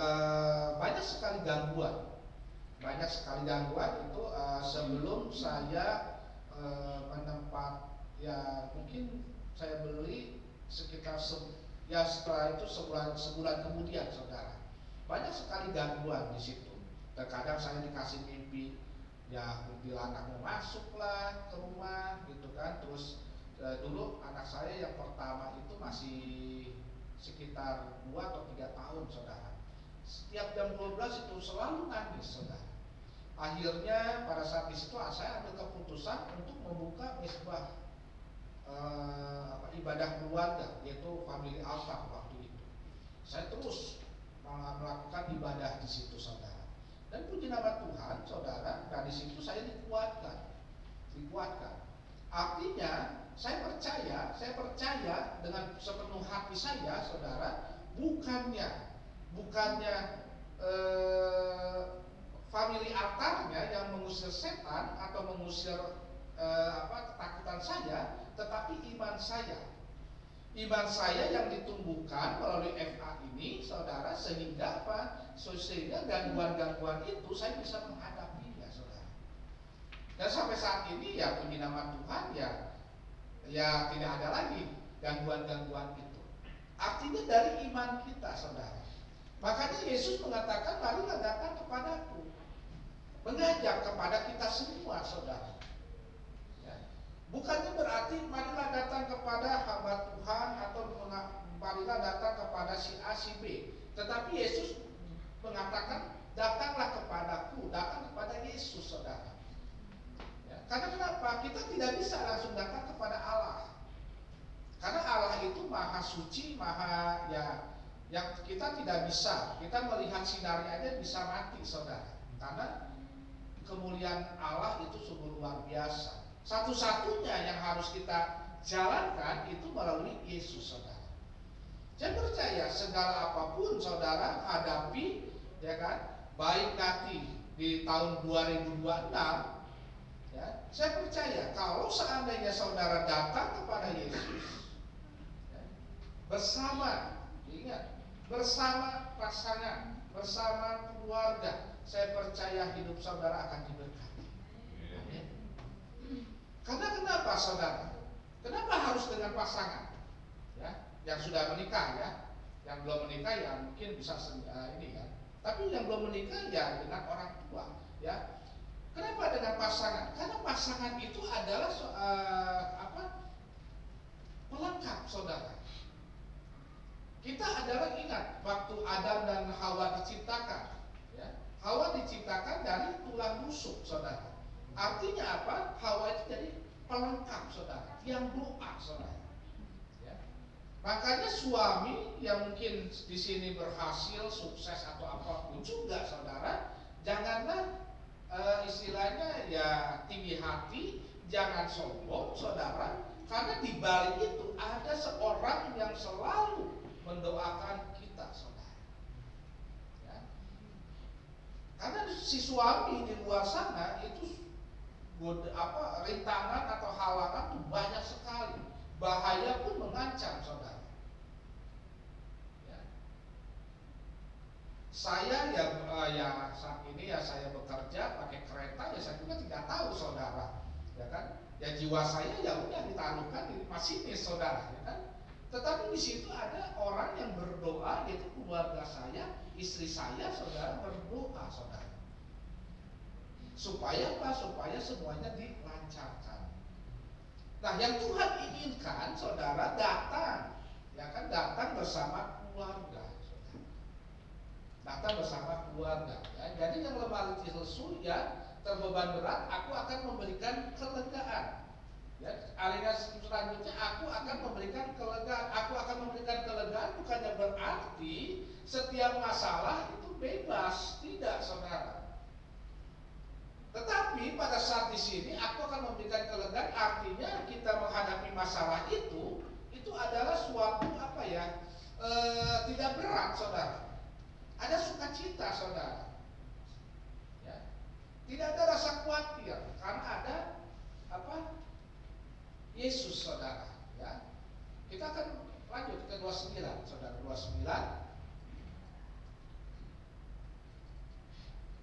Speaker 5: banyak sekali gangguan banyak sekali gangguan itu sebelum saya menempat, ya mungkin saya beli sekitar ya setelah itu sebulan kemudian saudara, banyak sekali gangguan di situ. Terkadang saya dikasih mimpi, ya kuntilanak anakmu masuk lah ke rumah gitu kan. Terus dulu anak saya yang pertama itu masih sekitar 2 atau 3 tahun saudara, setiap jam 12 itu selalu nangis saudara. Akhirnya pada saat di situ saya ambil keputusan untuk membuka mesbah ibadah keluarga, yaitu family altar. Waktu itu saya terus melakukan ibadah di situ saudara, dan puji nama Tuhan saudara, dan di situ saya dikuatkan. Artinya saya percaya dengan sepenuh hati saya saudara, bukannya family altarnya yang mengusir setan atau mengusir ketakutan saya, tetapi iman saya yang ditumbuhkan melalui FA ini saudara, sehingga sehingga gangguan-gangguan itu saya bisa menghadapinya saudara. Dan sampai saat ini ya puji nama Tuhan, ya tidak ada lagi gangguan-gangguan itu. Artinya dari iman kita saudara. Makanya Yesus mengatakan, marilah datang kepadaku, mengajak kepada kita semua saudara. Bukannya berarti marilah datang kepada hamba Tuhan atau marilah datang kepada si A si B, tetapi Yesus mengatakan datanglah kepadaku, datang kepada Yesus saudara. Karena kenapa? Kita tidak bisa langsung datang kepada Allah, karena Allah itu maha suci, maha yang kita tidak bisa. Kita melihat sinarnya aja bisa mati saudara, karena kemuliaan Allah itu sungguh luar biasa. Satu-satunya yang harus kita jalankan itu melalui Yesus saudara. Saya percaya segala apapun saudara hadapi, ya kan, baik nanti di tahun 2026, ya, saya percaya kalau seandainya saudara datang kepada Yesus, ya, bersama pasangan, bersama keluarga, saya percaya hidup saudara akan diberkati. Karena kenapa saudara? Kenapa harus dengan pasangan? Ya, yang sudah menikah ya, yang belum menikah ya mungkin bisa ini kan. Tapi yang belum menikah ya dengan orang tua. Ya, kenapa dengan pasangan? Karena pasangan itu adalah pelengkap saudara. Kita adalah, ingat waktu Adam dan Hawa diciptakan, ya, Hawa diciptakan dari tulang rusuk saudara. Artinya apa? Hawa itu jadi pelengkap saudara, yang doa saudara. Ya. Makanya suami yang mungkin di sini berhasil, sukses atau apapun juga saudara, janganlah istilahnya ya tinggi hati, jangan sombong saudara, karena di balik itu ada seorang yang selalu mendoakan kita saudara. Ya. Karena si suami di luar sana itu rintangan atau halangan tuh banyak sekali, bahaya pun mengancam saudara. Ya. Saya ya saat ini ya saya bekerja pakai kereta, ya saya juga tidak tahu saudara, ya kan? Ya jiwa saya ya udah ditaruhkan di masinis saudara, ya kan? Tetapi di situ ada orang yang berdoa, yaitu keluarga saya, istri saya saudara, berdoa saudara. Supaya apa? Supaya semuanya dilancarkan. Nah, yang Tuhan inginkan saudara datang, ya kan, datang bersama keluarga, saudara. Datang bersama keluarga. Ya. Jadi yang lemah lesu ya terbeban berat, aku akan memberikan kelegaan. Ya, alinea selanjutnya aku akan memberikan kelegaan. Aku akan memberikan kelegaan bukannya berarti setiap masalah itu bebas, tidak saudara. Tetapi pada saat di sini aku akan memberikan kelegaan, artinya kita menghadapi masalah itu adalah suatu tidak berat saudara. Ada sukacita saudara. Ya. Tidak ada rasa khawatir karena ada Yesus saudara. Ya. Kita akan lanjut ke 29 saudara, 29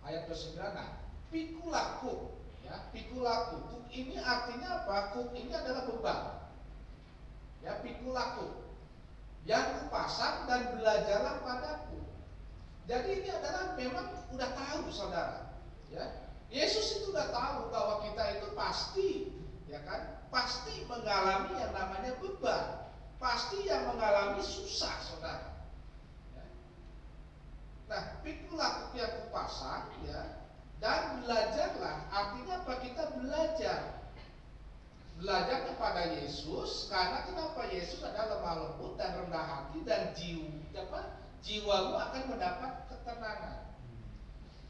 Speaker 5: ayat ke-9. Nah, pikulaku, ya, pikulaku. Kuk ini artinya apa? Kuk ini adalah beban. Ya, pikulaku. Yang kupasang dan belajarlah padaku. Jadi ini adalah memang udah tahu saudara, ya. Yesus itu udah tahu bahwa kita itu pasti, ya kan, pasti mengalami yang namanya beban, pasti yang mengalami susah, saudara. Ya. Nah, pikulah yang kupasang, ya, dan belajarlah. Artinya apa? Kita belajar kepada Yesus, karena kenapa? Yesus adalah lemah lembut dan rendah hati, dan jiwamu akan mendapat ketenangan.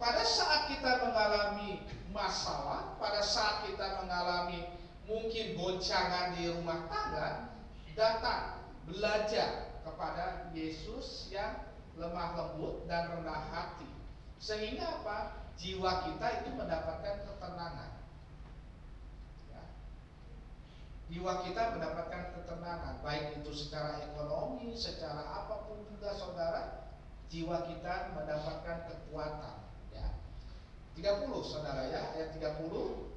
Speaker 5: Pada saat kita mengalami masalah, pada saat kita mengalami mungkin goncangan di rumah tangga, datang belajar kepada Yesus yang lemah lembut dan rendah hati, sehingga apa? Jiwa kita itu mendapatkan ketenangan. Ya. Jiwa kita mendapatkan ketenangan, baik itu secara ekonomi, secara apapun juga, saudara. Jiwa kita mendapatkan kekuatan. 30 saudara, ya, ayat 30.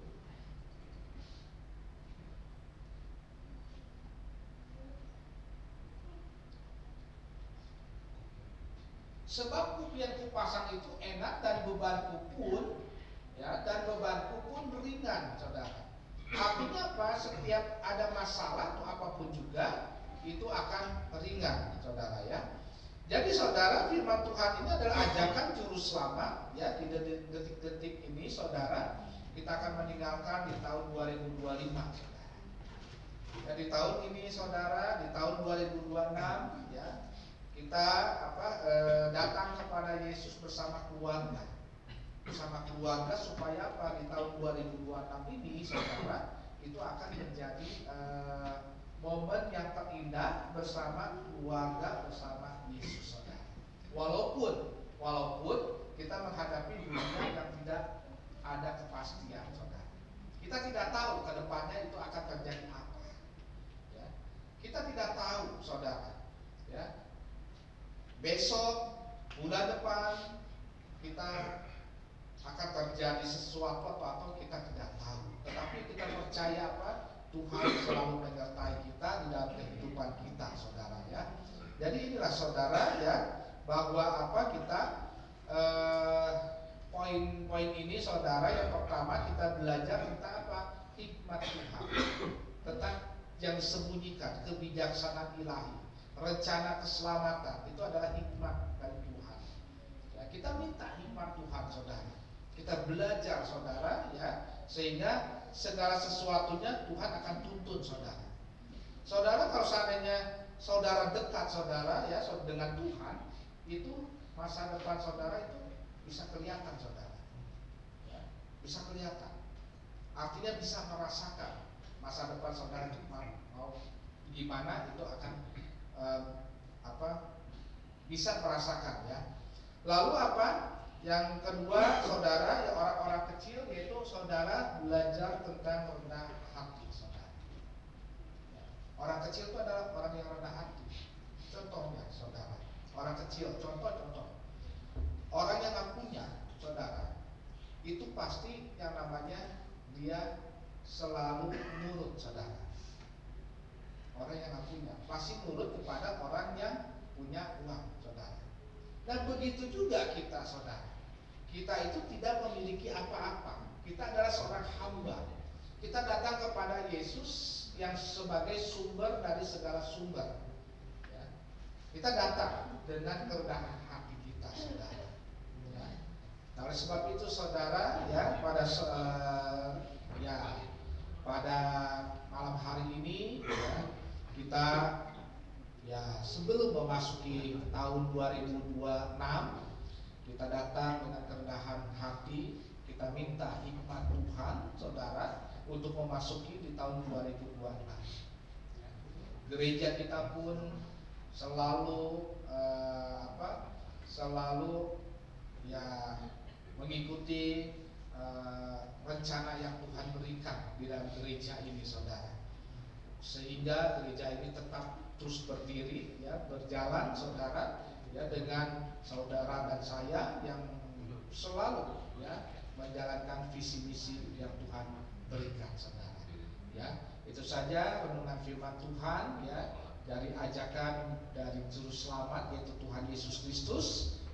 Speaker 5: Sebab kuk yang kupasang itu enak dan bebanku pun, ya, dan bebanku pun ringan, saudara. Artinya apa? Setiap ada masalah atau apapun juga itu akan ringan, saudara, ya. Jadi saudara, firman Tuhan ini adalah ajakan juru selamat, ya. Di detik-detik ini saudara, kita akan meninggalkan di tahun 2025, saudara. Ya, di tahun ini saudara, di tahun 2026, ya, kita datang kepada Yesus bersama keluarga, supaya apa? Di tahun 2026 ini saudara, itu akan menjadi momen yang terindah bersama keluarga, bersama Yesus, saudara. Walaupun kita menghadapi dunia yang tidak ada kepastian, saudara. Kita tidak tahu ke depannya itu akan terjadi apa. Ya. Kita tidak tahu, saudara. Ya. Besok, bulan depan, kita akan terjadi sesuatu atau kita tidak tahu. Tetapi kita percaya apa? Tuhan selalu menyertai kita di dalam kehidupan kita, saudara, ya. Jadi inilah saudara, ya, bahwa apa kita poin-poin ini, saudara. Yang pertama kita belajar tentang apa? Hikmat Tuhan, tentang yang disembunyikan, kebijaksanaan ilahi, rencana keselamatan. Itu adalah hikmat dari Tuhan. Ya, kita minta hikmat Tuhan, saudara. Kita belajar, saudara, ya, sehingga segala sesuatunya Tuhan akan tuntun, saudara. Saudara, kalau seandainya saudara dekat, saudara, ya, dengan Tuhan, itu masa depan saudara itu bisa kelihatan, saudara. Ya, bisa kelihatan. Artinya bisa merasakan masa depan saudara itu mau gimana, itu akan bisa merasakan, ya. Lalu apa? Yang kedua, saudara, ya, orang-orang kecil, yaitu saudara belajar tentang rendah hati, saudara. Ya. Orang kecil itu adalah orang yang rendah hati. Contohnya, saudara, orang kecil, contoh. Orang yang nggak punya, saudara, itu pasti yang namanya dia selalu nurut, saudara. Orang yang nggak punya pasti nurut kepada orang yang punya uang, saudara. Dan begitu juga kita, saudara. Kita itu tidak memiliki apa-apa. Kita adalah seorang hamba. Kita datang kepada Yesus yang sebagai sumber dari segala sumber. Ya. Kita datang dengan kerendahan hati kita, saudara. Ya. Nah, oleh sebab itu, saudara, ya, pada malam hari ini, ya, kita, ya, sebelum memasuki tahun 2026, kita datang dengan kerendahan hati. Kita minta hikmat Tuhan, saudara, untuk memasuki di tahun 2026. Gereja kita pun selalu ya, mengikuti rencana yang Tuhan berikan di dalam gereja ini, saudara, sehingga gereja ini tetap terus berdiri, ya, berjalan, saudara, ya, dengan saudara dan saya yang selalu ya, menjalankan visi misi yang Tuhan berikan, saudara. Ya, itu saja renungan firman Tuhan, ya, dari ajakan dari Juru Selamat yaitu Tuhan Yesus Kristus.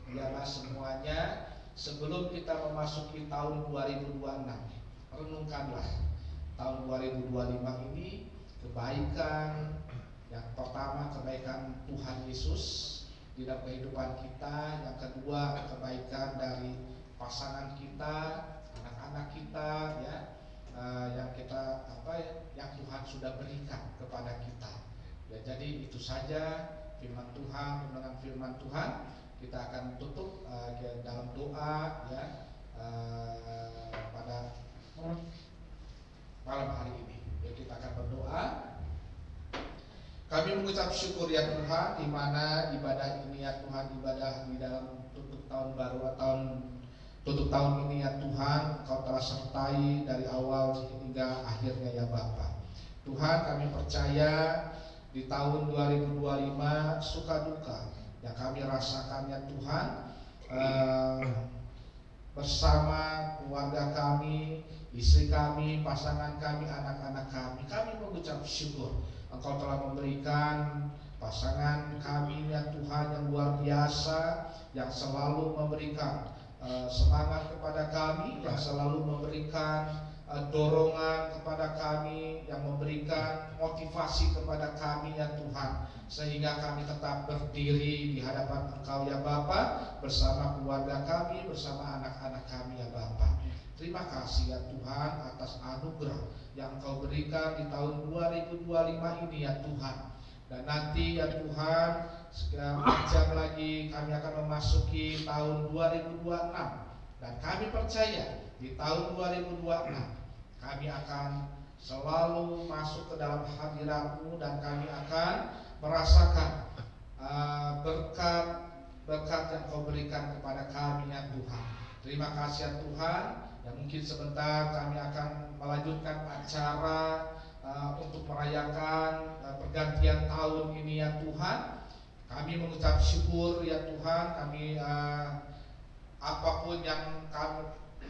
Speaker 5: Biarlah semuanya sebelum kita memasuki tahun 2026, renungkanlah tahun 2025 ini kebaikan. Yang pertama, kebaikan Tuhan Yesus di dalam kehidupan kita. Yang kedua, kebaikan dari pasangan kita, anak-anak kita, ya, yang kita yang Tuhan sudah berikan kepada kita. Ya, jadi itu saja firman Tuhan, renungan firman Tuhan. Kita akan tutup dalam doa, ya, pada malam hari ini. Ya, kita akan berdoa. Kami mengucap syukur ya Tuhan, di mana ibadah ini ya Tuhan, ibadah di dalam tutup tahun baru atau tutup tahun ini ya Tuhan, Kau telah sertai dari awal hingga akhirnya ya Bapa. Tuhan, kami percaya di tahun 2025 suka duka yang kami rasakan ya Tuhan, bersama keluarga kami, istri kami, pasangan kami, anak-anak kami mengucap syukur. Engkau telah memberikan pasangan kami ya Tuhan yang luar biasa, yang selalu memberikan semangat kepada kami, yang selalu memberikan dorongan kepada kami, yang memberikan motivasi kepada kami ya Tuhan, sehingga kami tetap berdiri di hadapan Engkau ya Bapa, bersama keluarga kami, bersama anak-anak kami ya Bapa. Terima kasih ya Tuhan atas anugerah yang Engkau berikan di tahun 2025 ini ya Tuhan. Dan nanti ya Tuhan, sekian jam lagi kami akan memasuki tahun 2026. Dan kami percaya di tahun 2026 kami akan selalu masuk ke dalam hadirat-Mu, dan kami akan merasakan berkat yang Kau berikan kepada kami ya Tuhan. Terima kasih ya Tuhan. Dan mungkin sebentar kami akan melanjutkan acara untuk merayakan pergantian tahun ini ya Tuhan. Kami mengucap syukur ya Tuhan. Kami apapun yang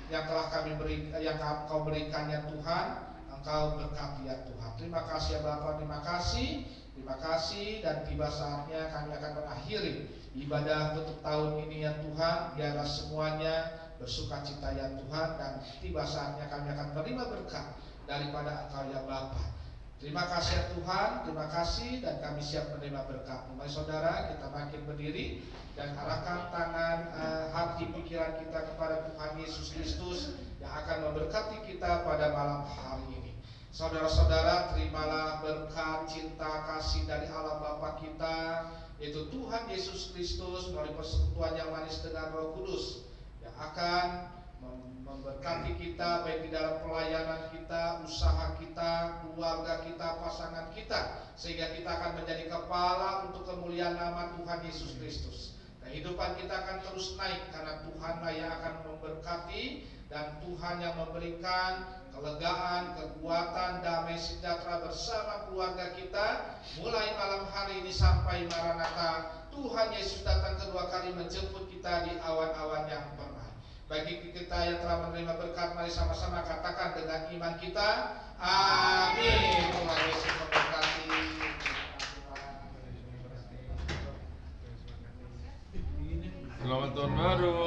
Speaker 5: telah kami berikan, yang Kau berikan ya Tuhan, Engkau berkati ya Tuhan. Terima kasih ya Bapa, terima kasih, dan tiba saatnya kami akan mengakhiri ibadah tutup tahun ini ya Tuhan. Biarlah semuanya bersuka cita ya Tuhan, dan tiba saatnya kami akan menerima berkat daripada Engkau ya Bapa. Terima kasih ya Tuhan, terima kasih, dan kami siap menerima berkat. Mari saudara, kita makin berdiri dan arahkan tangan hati pikiran kita kepada Tuhan Yesus Kristus yang akan memberkati kita pada malam hari ini. Saudara-saudara, terimalah berkat cinta kasih dari Allah Bapa kita, yaitu Tuhan Yesus Kristus melalui persekutuan yang manis dengan Roh Kudus, yang akan memberkati kita baik di dalam pelayanan kita, usaha kita, keluarga kita, pasangan kita, sehingga kita akan menjadi kepala untuk kemuliaan nama Tuhan Yesus Kristus. Kehidupan kita akan terus naik karena Tuhanlah yang akan memberkati, dan Tuhan yang memberikan kelegaan, kekuatan, damai sejahtera bersama keluarga kita mulai malam hari ini sampai Maranatha. Tuhan Yesus datang kedua kali menjemput kita di awan-awan yang permai. Bagi kita yang telah menerima berkat, mari sama-sama katakan dengan iman kita, amin. Tuhan Yesus memberkati.
Speaker 2: Selamat tahun baru.